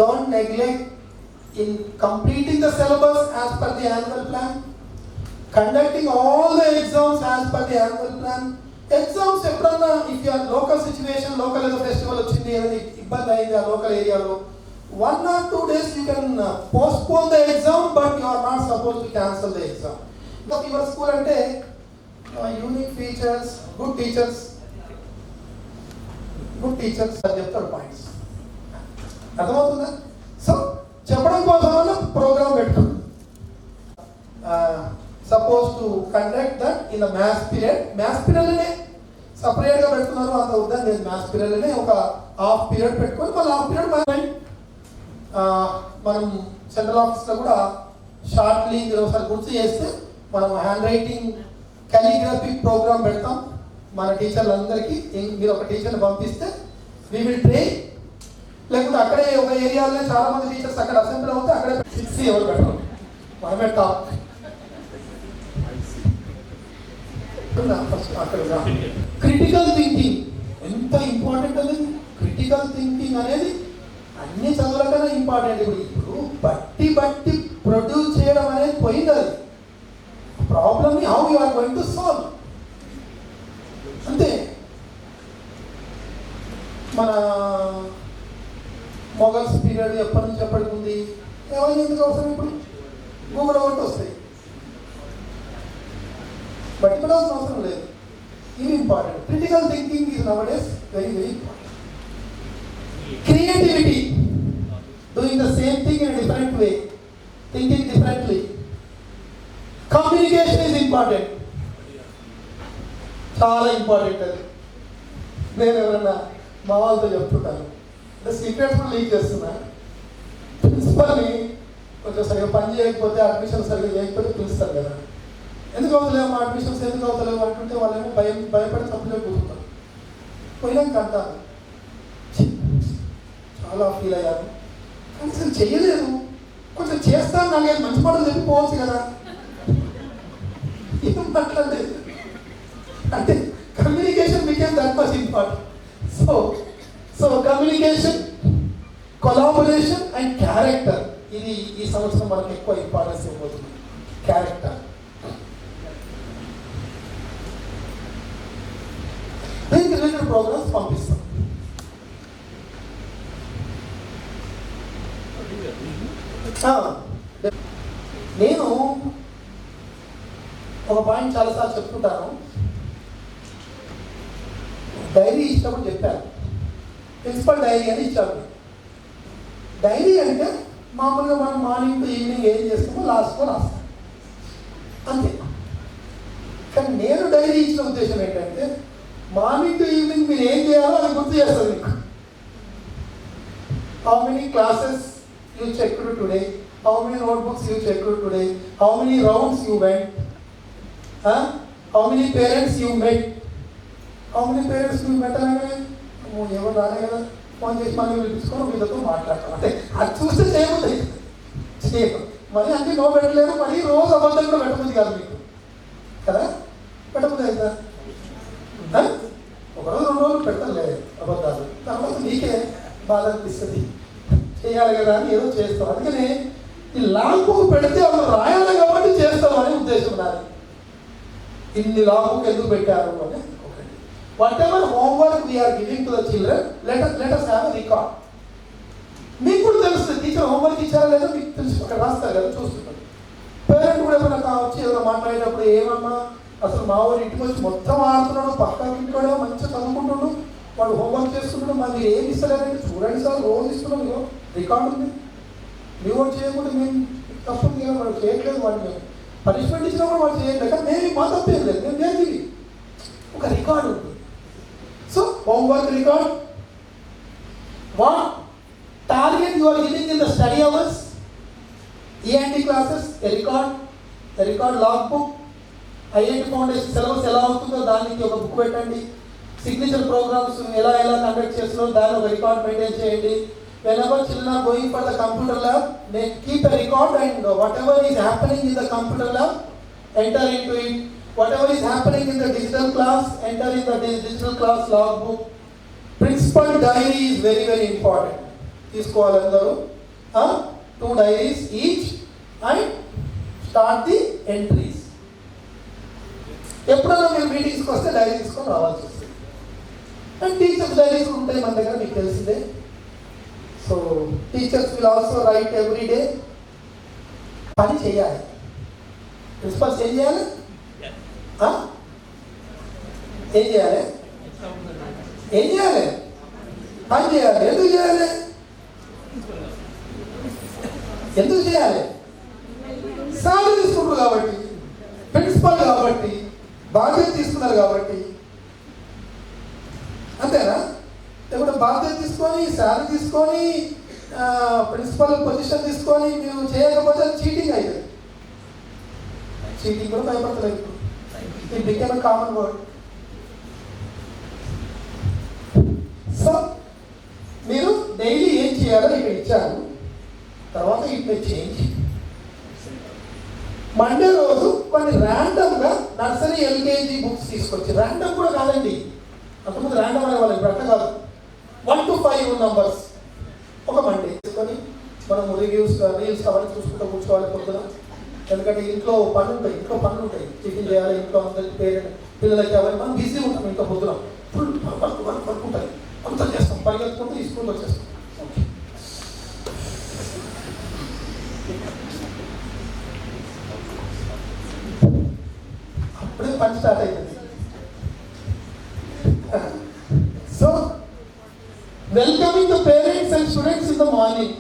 Don't neglect in completing the syllabus as per the annual plan, conducting all the exams as per the annual plan. Exams ఎప్పుడన్నా if your local situation, local ఏదో festival వచ్చింది, ఏదైనా ఇబ్బంది అయింది ఆ local ఏరియాలో, 1 or 2 days you can postpone the exam, but you are not supposed to cancel the exam. Now your school అంటే unique features, good teachers అని చెప్తారు పాయింట్స్. అర్థమవుతుందా? సో చెప్పడం కోసం ప్రోగ్రామ్ పెట్టుకుంది. Suppose to conduct that in the maths period. Maths పీరియడ్నే సపరేట్గా పెట్టుకున్నారు, అంత వద్దని లేదు. మ్యాథ్స్ పీరియడ్నే ఒక హాఫ్ పీరియడ్ పెట్టుకొని మళ్ళీ హాఫ్ పీరియడ్ మనం సెంట్రల్ ఆఫీస్లో కూడా షార్ట్లీ మీరు ఒకసారి గుర్తు చేస్తే మనం హ్యాండ్ రైటింగ్ కాలిగ్రఫీ ప్రోగ్రామ్ పెడతాం మన టీచర్లందరికీ. మీరు ఒక టీచర్ని పంపిస్తే వీ విల్ ట్రైన్. లేకపోతే అక్కడే ఒక ఏరియాలో చాలా మంది టీచర్స్ అక్కడ అసెంబ్లీ అవుతే అక్కడే 6 ఎవరు పెట్టడం, మనమే టాప్. క్రిటికల్ థింకింగ్ ఎంత ఇంపార్టెంట్ అనేది. క్రిటికల్ థింకింగ్ అనేది అన్ని చదువుల కన్నా ఇంపార్టెంట్. ఇప్పుడు బట్టి ప్రొడ్యూస్ చేయడం అనేది పోయింది. అది ప్రాబ్లమ్ని how you are going to solve అంతే. మన మొఘల్స్ పీరియడ్ ఎప్పటి నుంచి ఎప్పటికి ఉంది, ఏమైనా ఎందుకు అవసరం, ఇప్పుడు గూగుల్ ఒకటి వస్తాయి, బట్ ఇప్పుడు అవసరం లేదు. ఇది important. Critical thinking is nowadays very very important. Creativity, doing the same thing in different way, thinking differently. Communication is important, చాలా ఇంపార్టెంట్. అది నేను ఎవరన్నా మా వాళ్ళతో చెప్తుంటాను, అంటే సీక్రెట్స్ కూడా లీక్ చేస్తున్నా. ప్రిన్సిపల్ని కొంచెం సరిగ్గా పని చేయకపోతే, అడ్మిషన్ సరిగ్గా చేయకపోతే పిలుస్తారు కదా, ఎందుకు అవుతలేవు మా అడ్మిషన్స్, ఎందుకు అవుతలేవు అంటుంటే వాళ్ళేమో భయపడి తప్పులే కూర్చుంటారు. పోయినాక అంటారు, చాలా ఫీల్ అయ్యాను, కానీ అసలు చెయ్యలేదు, కొంచెం చేస్తాను నాలుగైదు మంచి మాటలు చెప్పిపోవచ్చు కదా, ఏం మాట్లాడలేదు. అంటే communication became that much important. So communication, collaboration and character, ఇది ఈ సంవత్సరం మనకు ఎక్కువ ఇంపార్టెన్స్ ఇవ్వబోతుంది. క్యారెక్టర్. దీనికి రిలేటెడ్ ప్రోగ్రామ్స్ పంపిస్తాం. నేను ఒక పాయింట్ చాలాసార్లు చెప్తుంటాను, డైరీ ఇచ్చినప్పుడు చెప్పాను, ప్రిన్సిపల్ డైరీ అని ఇచ్చాను. డైరీ అంటే మామూలుగా మనం మార్నింగ్ టు ఈవినింగ్ ఏం చేస్తామో లాస్ట్లో రాస్తాం అంతే. కానీ నేను డైరీ ఇచ్చిన ఉద్దేశం ఏంటంటే, మార్నింగ్ టు ఈవినింగ్ మీరు ఏం చేయాలో అది గుర్తు చేస్తుంది మీకు. How many classes you checked today, how many notebooks you checked today, how many rounds you went, how many parents you met. How many parents you met అనగానే ఎవరు రాలే కదా, ఫోన్ చేసి మళ్ళీ పిలిపించుకొని వీళ్ళతో మాట్లాడతాం అంటే, అది చూస్తే చేయబోతుంది చేయము. మరి అన్నీ నో పెట్టలేదు, మరి రోజు అబద్ధం కూడా పెట్టబుద్ది కాదు మీకు కదా, పెట్టబుద్ది అవుతా. ఒకరోజు 2 రోజులు పెట్టలేదు అబద్ధాలు, తర్వాత నీకే బాధ అనిపిస్తుంది, చేయాలి కదా అని ఏదో చేస్తాం. అందుకని ఈ లాగ్ బుక్ పెడితే వాళ్ళు రాయాలి కాబట్టి చేస్తాం అనే ఉద్దేశం నాది. ఇన్ని లాగ్ బుక్ ఎందుకు పెట్టారు అని ఒకటి. Whatever homework we're giving to the children, let us have a record. మీకు కూడా తెలుస్తుంది టీచర్ హోంవర్క్ ఇచ్చారా లేదా మీకు తెలుసు, అక్కడ రాస్తారు కదా, చూస్తున్నారు. పేరెంట్ కూడా ఏమైనా వచ్చి ఏదైనా మాట్లాడేటప్పుడు, ఏమన్నా అసలు మా వాడు ఇంటికి వచ్చి మొత్తం ఆడుతున్నాడు, పక్కన ఇంటికాడో మంచిగా చదువుకుంటున్నాడు, వాడు హోంవర్క్ చేస్తున్నాడు, మరి మీరు ఏమి ఇస్తలేదంటే, చూడండి సార్ రోజు ఇస్తున్నాం, ఇగో రికార్డు ఉంది, మీ వాడు చేయకుండా మేము తప్పు కదా, వాడు చేయట్లేదు, వాడు మేము పనిష్మెంట్ ఇచ్చినా కూడా వాడు చేయట్లేదు, కానీ మేము మా తప్పేం లేదు, మేము చేయాలి, ఒక రికార్డు ఉంది. So homework record, what target you are giving in the study hours, ENT classes, a record log book. IIT foundation syllabus ఎలా అవుతుందో దానికి ఒక బుక్ పెట్టండి. సిగ్నేచర్ ప్రోగ్రామ్స్ ఎలా కండక్ట్ చేస్తున్నారో దాన్ని ఒక రికార్డ్ మెయింటైన్ చేయండి. whenever children are going for the computer lab, they keep a record, and whatever is happening in the computer lab, enter into it. Whatever is happening in the digital class, enter in the digital class logbook. Principal diary is very very important. తీసుకోవాలి అందరూ 2 diaries each and start the entries. ఎప్పుడైనా మీరు మీటింగ్స్కి వస్తే dairy తీసుకొని రావాల్సి వస్తుంది. And teachers diaries ఉంటాయి మన దగ్గర, మీకు తెలిసిందే. So teachers will also right every day. పని చేయాలి. ప్రిన్సిపల్స్ ఏం చేయాలి? ఏం చేయాలి? ఏం చేయాలి? పని చేయాలి. ఎందుకు చేయాలి? ఎందుకు చేయాలి? సాలరీ తీసుకుంటారు కాబట్టి, ప్రిన్సిపల్ కాబట్టి, బాధ్యత తీసుకున్నారు కాబట్టి. అంతేనా? లేకుంటే బాధ్యత తీసుకొని, శాలరీ తీసుకొని, ప్రిన్సిపల్ పొజిషన్ తీసుకొని మీరు చేయకపోతే చీటింగ్ అవుతుంది. చీటింగ్ కూడా భయపడతలేదు. It became a common word. So మీరు డైలీ ఏం చేయాలో ఇక్కడ ఇచ్చారు. తర్వాత ఇట్ మే చేంజ్. మండే రోజు కొన్ని ర్యాండమ్గా నర్సరీ LKG బుక్స్ తీసుకొచ్చి, ర్యాండమ్ కూడా కాదండి, అంతకుముందు ర్యాండమ్ అనే వాళ్ళు, ఇప్పుడు అట్లా కాదు, 1 to 5 నంబర్స్ ఒక మండే తీసుకొని మనం రీల్స్ అవన్నీ చూసుకుంటూ కూర్చోవాలి పొద్దున. ఎందుకంటే ఇంట్లో పనులు ఉంటాయి, టిఫిన్ చేయాలి, ఇంట్లో అందరికి పిల్లలకి అవన్నీ మనం బిజీ ఉంటాం. ఇంట్లో పొద్దున ఫుల్ వర్క్ ఉంటాయి, అంతా చేస్తాం, పరిగెత్తుకుంటూ ఈ స్కూల్కి వచ్చేస్తాం. అప్పుడే పని స్టార్ట్ అవుతుంది. So welcoming the parents and students in the morning,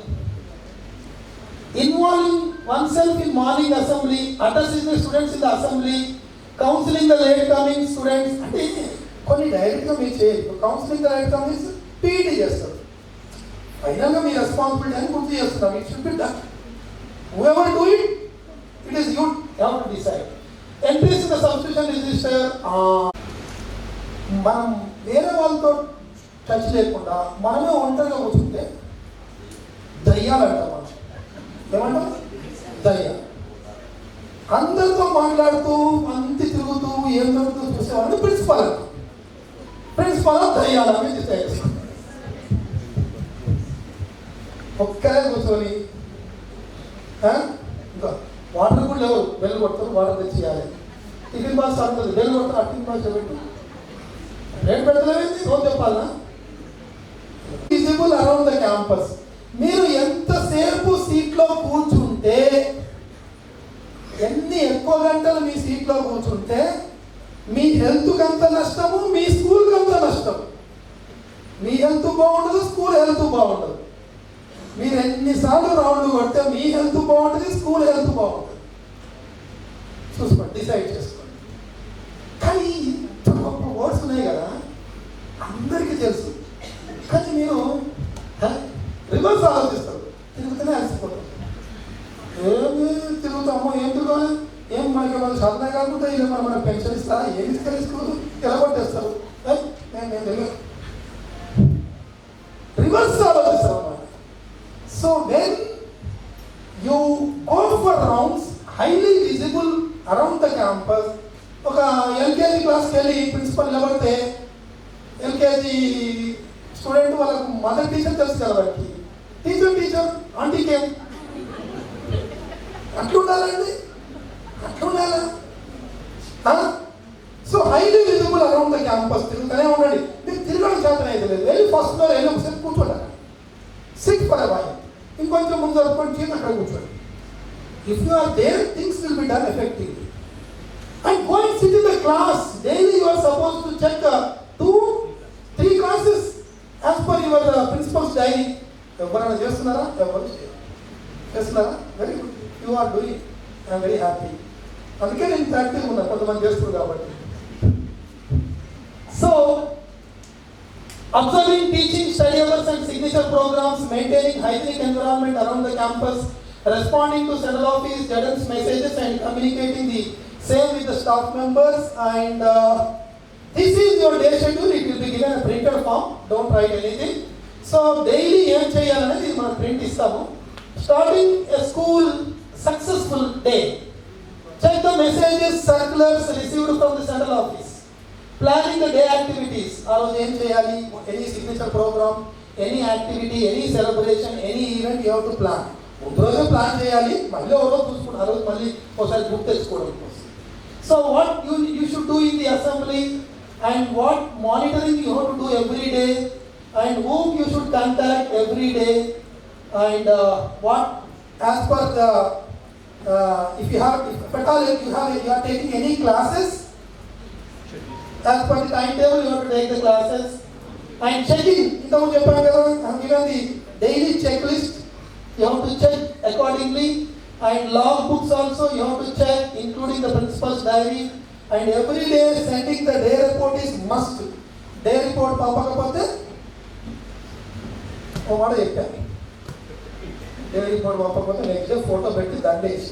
involving oneself in morning assembly, addressing the students in the assembly, counseling the late coming students. అంటే కొన్ని డైరెక్ట్గా మీరు చేయరు. Counselling the light Cummins PET చేస్తారు. ఫైనల్గా మీ responsibility అని గుర్తు చేస్తున్నారు. It should be done. Whoever do it, it is you have to decide. Entries in the subscription register. మనం వేరే వాళ్ళతో టచ్ లేకుండా మనమే ఒంటరిగా కూర్చుంటే దయ్యాలు అంటాం. మనం ఏమంటాం? దయ్యాలు. అందరితో మాట్లాడుతూ అంతి తిరుగుతూ ఏం జరుగుతూ చూసేవాళ్ళని ప్రిన్సిపాల్ అంటాం. ప్రిన్సిపాల్ దయ్యాలని డిసైడ్. ఒక్కరే కూర్చొని ఇంకా వాటర్ కూడా లేవు, బెల్ కొడతారు, వాటర్ తెచ్చేయాలి. టిఫిన్ బాక్స్ అంటుంది, బెల్ కొడతారు, ఆ టిఫిన్ బాక్స్ పెట్టు. రేటు పెడతలేవేంది, రోజు చెప్పాలా? Visible around the campus. మీరు ఎంతసేపు సీట్లో కూర్చుంటే, ఎన్ని ఎక్కువ గంటలు మీ సీట్లో కూర్చుంటే మీ హెల్త్కి అంత నష్టము, మీ స్కూల్కి అంత నష్టం. మీ హెల్త్ బాగుండదు, స్కూల్ హెల్త్ బాగుండదు. మీరు ఎన్నిసార్లు రౌండ్ కొడితే మీ హెల్త్ బాగుంటుంది, స్కూల్ హెల్త్ బాగుంటుంది. చూసుకోండి, డిసైడ్ చేసుకోండి. కానీ ఇంత గొప్ప వర్డ్స్ ఉన్నాయి కదా, అందరికీ తెలుసు. కానీ మీరు రివర్స్ ఆలోచిస్తారు, తిరుగుతూనే అలసిపోతారు. ఏమి తిరుగుతామో, ఏం తిరగాలి, ఏం మనకి మన సాధన కాకుండా ఇలా మనకు పెన్షన్ ఇస్తారా, ఏమి తెలుసుకోదు, ఎలా కొట్టేస్తారు. రివర్స్ ఆలోచిస్తారు అన్నమాట. So when you go for rounds highly visible around the campus. ఒక ఎల్కేజీ క్లాస్కి వెళ్ళి ప్రిన్సిపల్ నిలబడితే ఎల్కేజీ స్టూడెంట్ వాళ్ళకు మదర్ టీచర్ తెలుసు కదా, వారికి టీచర్ ఆంటీకేం అట్లుండాలండి, అట్లుండాలా? So highly visible around the campus. తిరుగుతూనే ఉండండి. మీరు తిరగడం చేతన అయితే లేదు, వెళ్ళి ఫస్ట్ ఫ్లోర్ వెళ్ళి ఒకసారి కూర్చోండి. Sit for a while. ఇంకొంచెం ముందు జరుపుకొని చీజ్ అక్కడ కూర్చోండి. If you are there, things will be done effectively. And go and sit in the class. Daily you are suppose to check 2-3 classes as per your principal's diary. ఎవరైనా చేస్తున్నారా? ఎవరు చేస్తున్నారా? Very good, you are doing. I'm very happy. అందుకే నేను active ఉన్నా, కొంతమంది చేస్తున్నారు కాబట్టి. So observing teaching, study hours and signature programs, maintaining hygienic environment around the campus, responding to central office guidance messages and communicating the same with the staff members. And this is your day schedule. It will be given a printed form. Don't write anything. So daily ఏం చేయాలనేది మనం print ఇస్తాము. Starting a school successful day. Check the messages, circulars received from the central office. Planning the day activities. ఆ రోజు ఏం చేయాలి? Any signature program, any activity, any celebration, any event you have to plan. ముందు రోజే plan చేయాలి, మళ్ళీ ఒక రోజు చూసుకుంటాం, ఆ రోజు మళ్ళీ ఒకసారి గుర్తు తెచ్చుకోవడం కోసం. So what you should do in the assembly, and what monitoring you have to do every day, and whom you should contact every day, and what as per the if at all you are taking any classes, as per the timetable you have to take the classes. And checking, ఇంతకుముందు చెప్పాను కదా, given the daily checklist, you have to check accordingly. And log books also you have to check, including the principal's diary. And every day sending the day report is must. Day report పంపకపోతే ఓ మాట చెప్పాను, day report పంపకపోతే next day photo పెట్టి దండేసి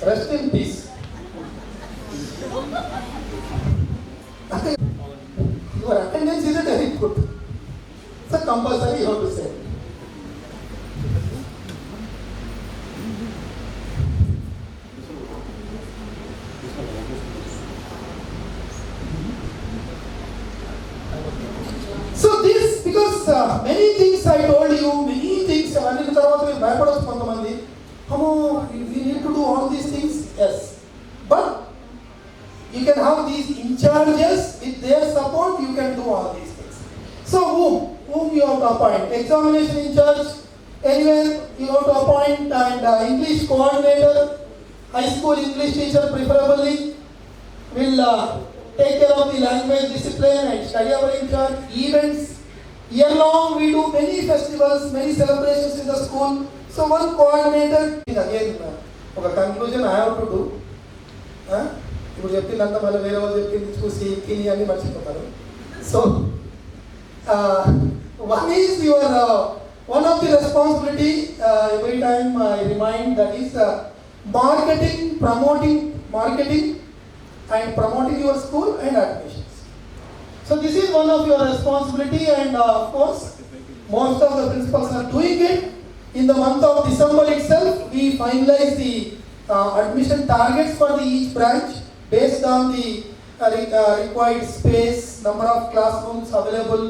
rest in peace. అంటే your attendance is a day report. So compulsory you have to say. So this, because many things I told you, many things things అవన్నీ తర్వాత మీరు భయపడవచ్చు కొంతమంది. అమ్మో we need to do all these things. Yes, but you can have these incharges with their support, you can do all these things. So whom you have to appoint? Examination in charge, anywhere you have to appoint, and English coordinator, high school English teacher preferably, will take care of the language discipline and study hour in charge. Events, year long we do many festivals, many celebrations in the school. So one coordinator, again ఒక conclusion I have to do. ఇప్పుడు చెప్పిందంతా మళ్ళీ వేరే వాళ్ళు చెప్పింది చూసి తిని అని మర్చిపోతారు. So one is your one of the responsibility every time I remind, that is marketing and promoting your school and admissions. So this is one of your responsibility, and of course most of the principals are doing it. In the month of December itself we finalize the admission targets for each branch based on the required space, number of classrooms available,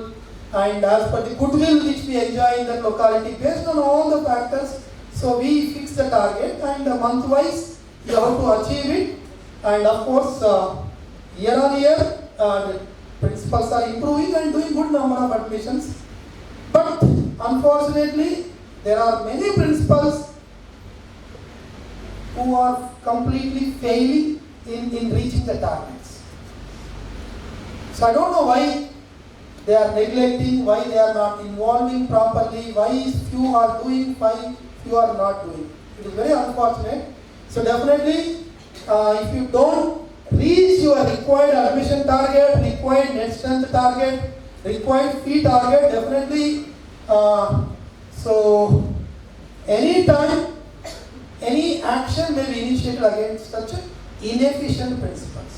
and as per the goodwill which we enjoy in that locality. Based on all the factors, so we fix the target, and month wise you have to achieve it. And of course year on year the principals are improving and doing good number of admissions. But unfortunately there are many principals who are completely failing in reaching the targets. So I don't know why they are neglecting, why they are not involving properly, why few are doing, why few are not doing. It is very unfortunate. So definitely if you don't reach your required admission target, required net strength target, required fee target, definitely so any time any action may be initiated against such inefficient principals.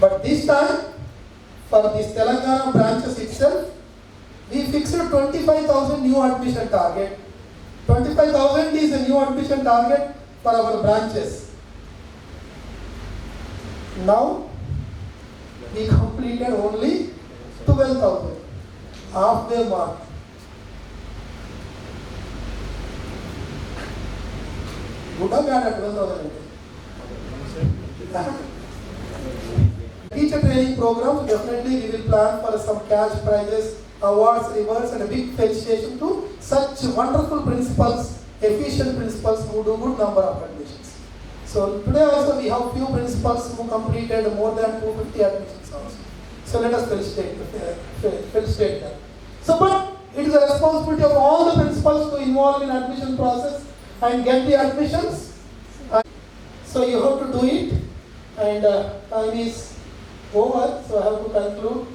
But this time for this Telangana branches itself, we fixed 25,000 new admission target. 25,000 is a new admission target for our branches. Now we completed only 12,000, half the mark. Good or bad at 12,000? Teacher training programs, definitely we will plan for some cash prizes, awards, rewards, and a big felicitation to such wonderful principals, efficient principals who do good number of admissions. So today also we have few principals who completed more than 250 admissions also. So let us felicitate them. So but it is a responsibility of all the principals to involve in admission process and get the admissions. So you have to do it, and time is over, so I have to conclude.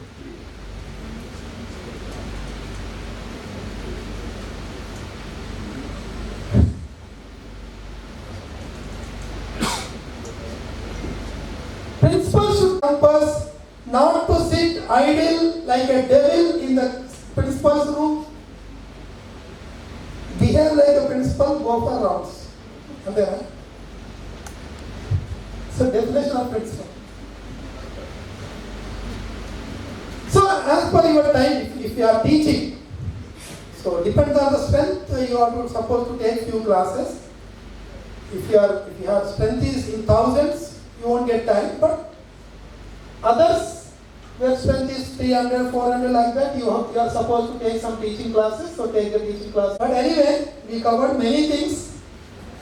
Principal should compass not to sit idle like a devil in the principal's room. Behave like a principal, go for rounds. Andena? So definition of principal. So as per your time, if you are teaching, so depends on the strength, you are supposed to take few classes. If your strength is in thousands, you won't get time. But others, their strength is 300, 400 like that, you are supposed to take some teaching classes, so take the teaching class. But anyway, we covered many things.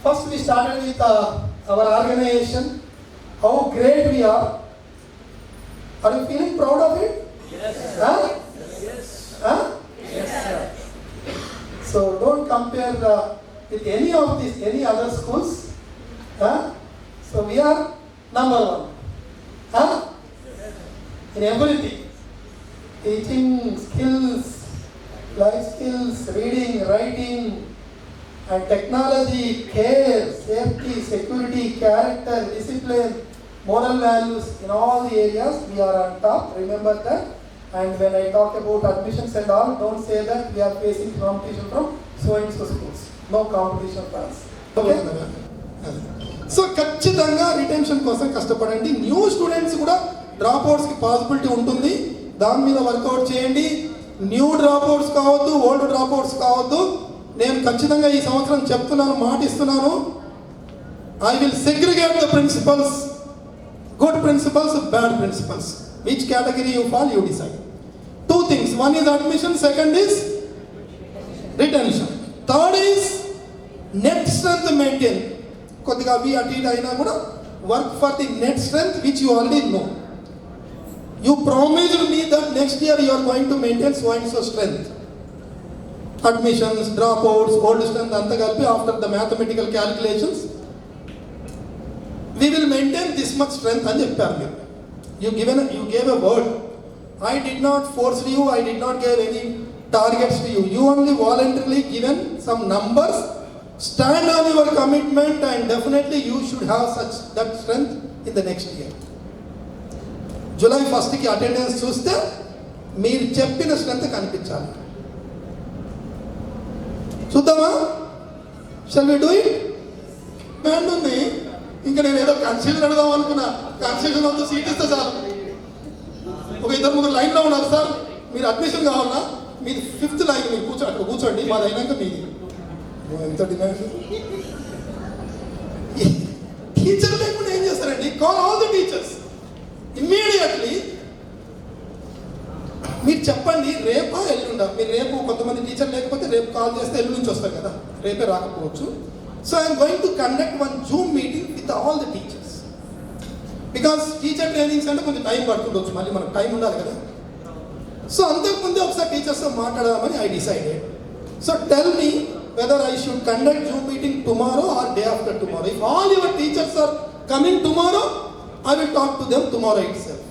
First we started with our organization, how great we are. Are you feeling proud of it? Yes. Huh? Yes. Huh? Yes, sir. So don't compare with any of these, any other schools. Huh? So we are number one. Huh? In everything. Teaching skills, life skills, reading, writing, and technology, care, safety, security, character, discipline, moral values, in all the areas we are on top. Remember that. And when I talk about admissions and all, don't say that we are facing competition from so and so schools. No competition for us. Okay? So ఖచ్చితంగా retention కోసం కష్టపడండి. New students కూడా drop అవుట్స్కి possibility ఉంటుంది, దాని మీద work out చేయండి. New drop outs కావద్దు, old drop outs కావద్దు, నేను ఖచ్చితంగా ఈ సంవత్సరం చెప్తున్నాను, మాట ఇస్తున్నాను. I will segregate the principals, good principals, bad principals. Which category you fall, you decide. Two things, one is admission, second is retention, third is net strength maintain. కొద్దిగా అవి అటు ఇటు అయినా కూడా work for the net strength which you already know. You promised me that next year you are going to maintain so and so strength. Admissions, dropouts, old strength అంతా కలిపి after the mathematical calculations we will maintain this much strength అని చెప్పారు మీరు. You gave a word. I did not force you, I did not give any targets to you. You only voluntarily given some numbers. Stand on your commitment and definitely you should have that strength in the next year. July 1st కి attendance చూస్తే మీరు చెప్పిన strength కనిపించాలి. చూద్దామా? Shall we do it? Band ఉంది. ఇంకా నేను ఏదో కన్సెషన్ అడదాం అనుకున్నా. కన్సెషన్ అంతా సీట్ ఇస్తే చాలు. ఒక ఇద్దరు ముగ్గురు లైన్లో ఉన్నారు సార్, మీరు అడ్మిషన్ కావాలా, మీది 5th లైన్, మీరు అక్కడ కూర్చోండి, మాది అయినాక మీది. ఎంత డిమాండ్. టీచర్ లేకుండా ఏం చేస్తారండి? Call all the teachers immediately. మీరు చెప్పండి, రేపా ఎల్లుండా? మీరు రేపు కొంతమంది టీచర్ లేకపోతే రేపు కాల్ చేస్తే ఎల్లు నుంచి వస్తారు కదా, రేపే రాకపోవచ్చు. So I am going to conduct one Zoom meeting with all the teachers. Because teacher trainings అంటే కొంచెం టైం పడుతుండొచ్చు, మళ్ళీ మనకు టైం ఉండాలి కదా. సో అంతకుముందే ఒకసారి టీచర్స్తో మాట్లాడదామని I decided. So tell me whether I should conduct Zoom meeting tomorrow or day after tomorrow. If all your teachers are coming tomorrow, I will talk to them tomorrow itself.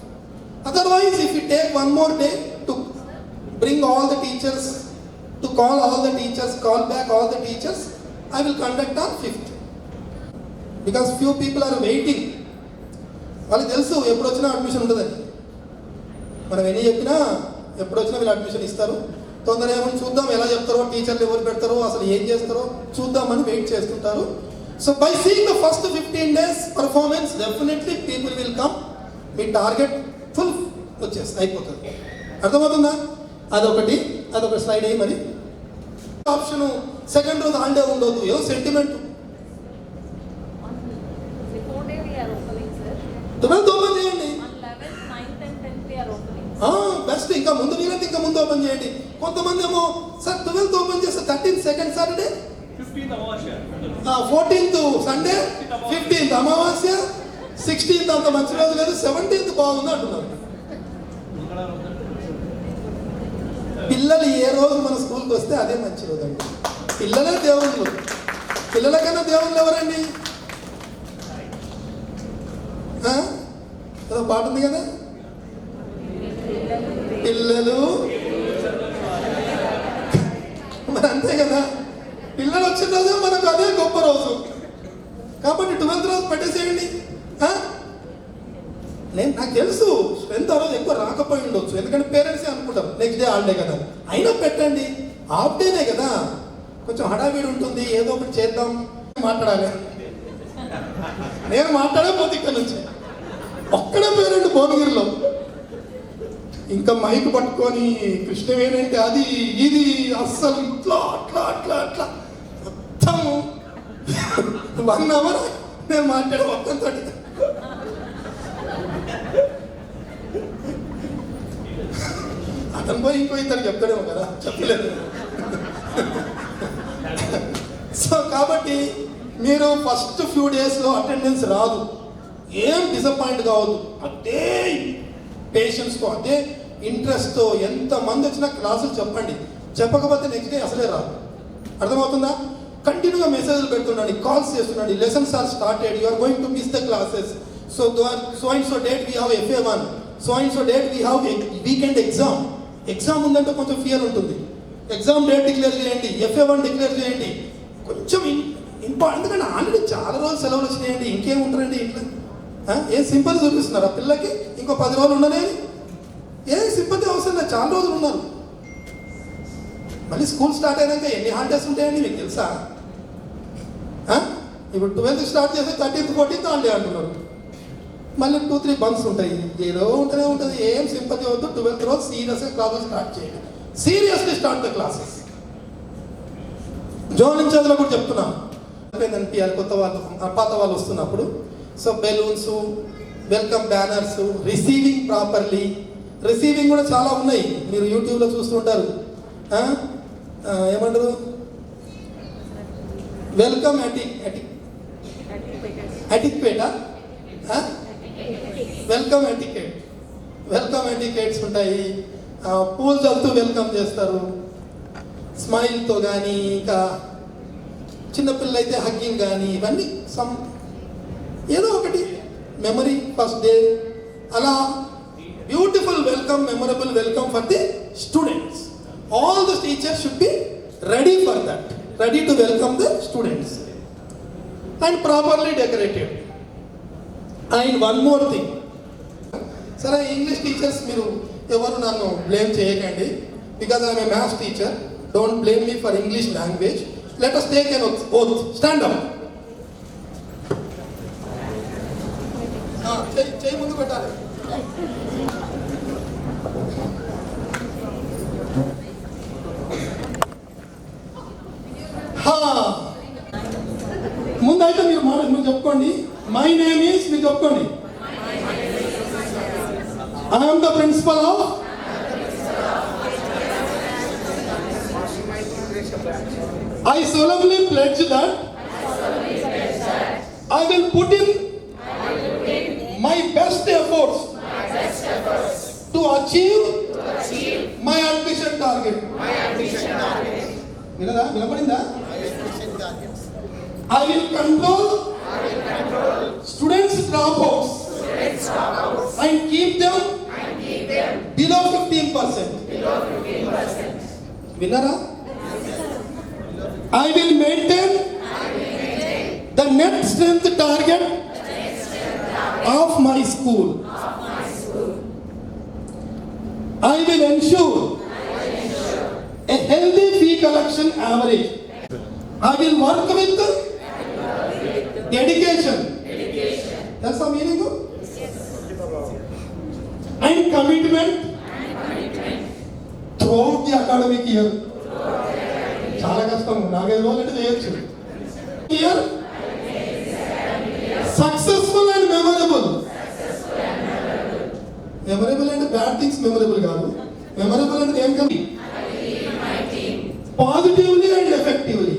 Otherwise, if you take one more day to bring all the teachers, to call all the teachers, call back all the teachers, I will conduct on 5th. Because few people are waiting. వాళ్ళకి తెలుసు ఎప్పుడు వచ్చినా admission ఉంటుందని. మనం ఎన్ని చెప్పినా ఎప్పుడు వచ్చినా వీళ్ళు అడ్మిషన్ ఇస్తారు. తొందరగా ఏమని చూద్దాం, ఎలా చెప్తారో, టీచర్లు ఎవరు పెడతారో, అసలు ఏం చేస్తారో చూద్దామని వెయిట్ చేస్తుంటారు. So by seeing the first 15 days performance definitely people will come. Me target full వచ్చేసి అయిపోతుంది. అర్థమవుతుందా? అదొక స్లైడ్ అయ్యి మరి ఆప్షన్ సెకండ్ రోజు హాలిడే ఉండదు, ఏదో సెంటిమెంట్. 12th ఓపెన్ చేయండి. బెస్ట్, ఇంకా ముందు వీలైతే ఇంకా ముందు ఓపెన్ చేయండి. కొంతమంది ఏమో సార్ 12th ఓపెన్ చేస్తే 13th second Saturday, 14th Sunday, 15th అమావాస్య, 16th అంత మంచి రోజు లేదు, 17th బాగుంది అంటున్నారు. పిల్లలు ఏ రోజు మన స్కూల్కి వస్తే అదే మంచి రోజు అండి. పిల్లలే దేవుళ్ళు. పిల్లలకన్నా దేవుళ్ళు ఎవరండి? ఏదో పాట ఉంది కదా, పిల్లలు మరి అంతే కదా. పిల్లలు వచ్చిన రోజు మనకు అదే గొప్ప రోజు. కాబట్టి 12th రోజు పెట్టేసేయండి. నాకు తెలుసు స్ట్రెంత్ ఆ రోజు ఎక్కువ రాకపోయి ఉండొచ్చు, ఎందుకంటే పేరెంట్సే అనుకుంటారు నెక్స్ట్ డే హాలిడే కదా. అయినా పెట్టండి, హాఫ్ డేనే కదా, కొంచెం హడావిడి ఉంటుంది, ఏదో ఒకటి చేద్దాం. మాట్లాడాలి, నేను మాట్లాడకపోతే ఇక్కడ నుంచి ఒక్కడే పేరెంట్ భువనగిరిలో ఇంకా మైక్ పట్టుకొని కృష్ణవేణి అది ఇది అస్సలు ఇట్లా అట్లా అట్లా అట్లా మొత్తం 1 hour నేను మాట్లాడే మొత్తంతో. అతను పోయి ఇంకో ఇద్దరు చెప్తాడేమో కదా, చెప్పలేదు. సో కాబట్టి మీరు ఫస్ట్ ఫ్యూ డేస్లో అటెండెన్స్ రాదు, ఏం డిసప్పాయింట్ కావద్దు. అదే పేషెన్స్తో, అదే ఇంట్రెస్ట్తో ఎంతమంది వచ్చినా క్లాసులు చెప్పండి. చెప్పకపోతే నెక్స్ట్ డే అసలే రాదు. అర్థమవుతుందా? కంటిన్యూగా మెసేజ్లు పెడుతుండండి, కాల్స్ చేస్తుండండి. Lessons are started, you are going to miss the classes. So and so date we have FA1, so and so date we have weekend exam. Exam ఉందంటే కొంచెం ఫియర్ ఉంటుంది. ఎగ్జామ్ డేట్ డిక్లేర్ చేయండి, FA1 declare చేయండి. కొంచెం ఎందుకంటే already చాలా రోజులు సెలవులు వచ్చినాయండి, ఇంకేముంటారండి ఇంట్లో. ఏం సింపతి చూపిస్తున్నారు ఆ పిల్లకి? ఇంకో 10 రోజులు ఉండనే, ఏం సింపతి అవసరం లేదు, చాలా రోజులు ఉన్నారు. మళ్ళీ స్కూల్ స్టార్ట్ అయినాక ఎన్ని హాలిడేస్ ఉంటాయండి మీకు తెలుసా? ఇప్పుడు 12th స్టార్ట్ చేస్తే 13th 14th హాలిడే అంటున్నారు. మళ్ళీ 2-3 బంక్స్ ఉంటాయి, ఏదో ఉంటూనే ఉంటుంది. ఏం సింపతి వద్దు. 12th రోజు సీరియస్గా క్లాసెస్ స్టార్ట్ చేయండి. Seriously start the classes. జోలించేదిలో కూడా చెప్తున్నాను అనిపించాలి కొత్త వాళ్ళు పాత వాళ్ళు వస్తున్నప్పుడు. So balloons, welcome banners, receiving properly. Receiving కూడా చాలా ఉన్నాయి, మీరు యూట్యూబ్లో చూస్తుంటారు. ఏమంటారు, వెల్కమ్ ఎటిక్వేటా, వెల్కమ్ ఎటికెట్, వెల్కమ్ ఎటికెట్స్ ఉంటాయి. పూలు చల్లుతూ వెల్కమ్ చేస్తారు, స్మైల్తో కానీ, ఇంకా చిన్నపిల్లలు అయితే హగ్గింగ్ కానీ, ఇవన్నీ సమ్ ఏదో ఒకటి మెమరీ ఫస్ట్ డే, అలా beautiful welcome, memorable welcome for the students. All the teachers should be ready for that, ready to welcome the students and properly decorated. And one more thing, సరే English teachers మీరు ఎవరు నన్ను blame చేయకండి, because I'm a maths teacher. Don't blame me for English language. Let us take an oath. Stand up. చేయి ముందు పెట్టాలి. ముందైతే మీరు చెప్పుకోండి, మై నేమ్ ఈస్, మీరు చెప్పుకోండి, I am the principal of I solemnly pledge that I will put in my best efforts to achieve my ambition target. వినపడిందా? I will control students dropouts and keep them below 15%. విన్నారా? I will maintain the net strength target of my school. I will ensure a healthy fee collection average. I will work with dedication. That's the meaning of? And commitment throughout the academic year. చాలా కష్టం, 4-5 రోజులు అంటే చేయొచ్చు. Year successful and memorable. Memorable అంటే bad things memorable కాదు. Memorable అంటే ఏం కాదు, positively and effectively.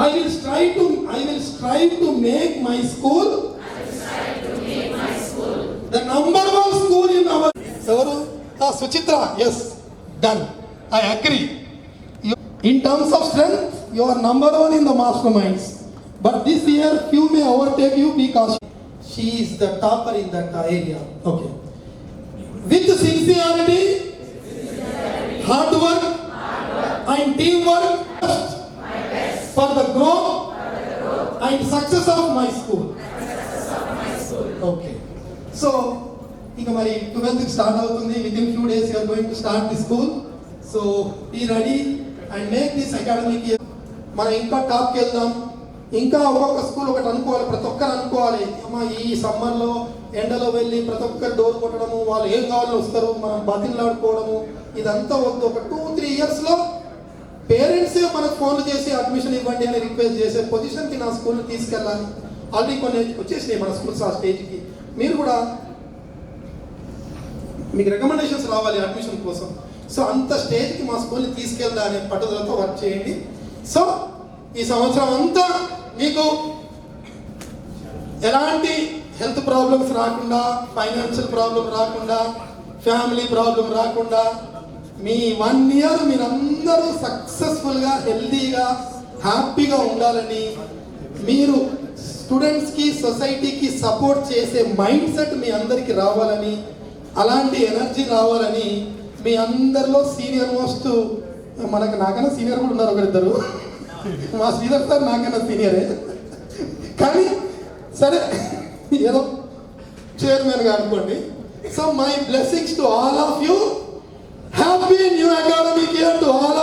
I will strive to make my school the number one school in our. ఎవరు? Suchitra. Yes, done. I agree. In terms of strength, you are number one in the masterminds. But this year, few may overtake you because she is the topper in that area. Okay. With sincerity, hard work, and teamwork, for the growth and success of my school. Okay. So, ఇంకా మరి 12th start అవుతుంది. Within few days you are going to start the school. So, be ready and make this academic year. మనం ఇంకా టాప్కి వెళ్దాం. ఇంకా ఒక్కొక్క school ఒకటి అనుకోవాలి, ప్రతి ఒక్కరు అనుకోవాలి. అమ్మ ఈ సమ్మర్లో ఎండలో వెళ్ళి ప్రతి ఒక్కరు డోర్ కొట్టడము, వాళ్ళు ఏం కావాలని వస్తారు, మనం బతిలాడుకోవడము, ఇదంతా వద్దు. ఒక 2-3 ఇయర్స్లో పేరెంట్సే మనకు ఫోన్లు చేసి అడ్మిషన్ ఇవ్వండి అని రిక్వెస్ట్ చేసే పొజిషన్కి నా స్కూల్ని తీసుకెళ్ళాలి. ఆల్రెడీ కొన్ని వచ్చేసినాయి మన స్కూల్స్ ఆ స్టేజ్కి. మీరు కూడా మీకు రికమెండేషన్స్ రావాలి అడ్మిషన్ కోసం. సో అంత స్టేజ్కి మా స్కూల్ని తీసుకెళ్దా అనే పట్టుదలతో వర్క్ చేయండి. సో ఈ సంవత్సరం అంతా మీకు ఎలాంటి హెల్త్ ప్రాబ్లమ్స్ రాకుండా, ఫైనాన్షియల్ ప్రాబ్లం రాకుండా, ఫ్యామిలీ ప్రాబ్లం రాకుండా, మీ 1 ఇయర్ మీరందరూ సక్సెస్ఫుల్గా, హెల్తీగా, హ్యాపీగా ఉండాలని, మీరు స్టూడెంట్స్కి, సొసైటీకి సపోర్ట్ చేసే మైండ్ సెట్ మీ అందరికీ రావాలని, అలాంటి ఎనర్జీ రావాలని, మీ అందరిలో సీనియర్ మోస్ట్, నాకన్నా సీనియర్ కూడా ఉన్నారు ఒకరిద్దరు. మా శ్రీధర్ సార్ నాకన్నా సీనియరే, కానీ సరే ఏదో చైర్మన్గా అనుకోండి. So my blessings to all of you. Happy new academic year to all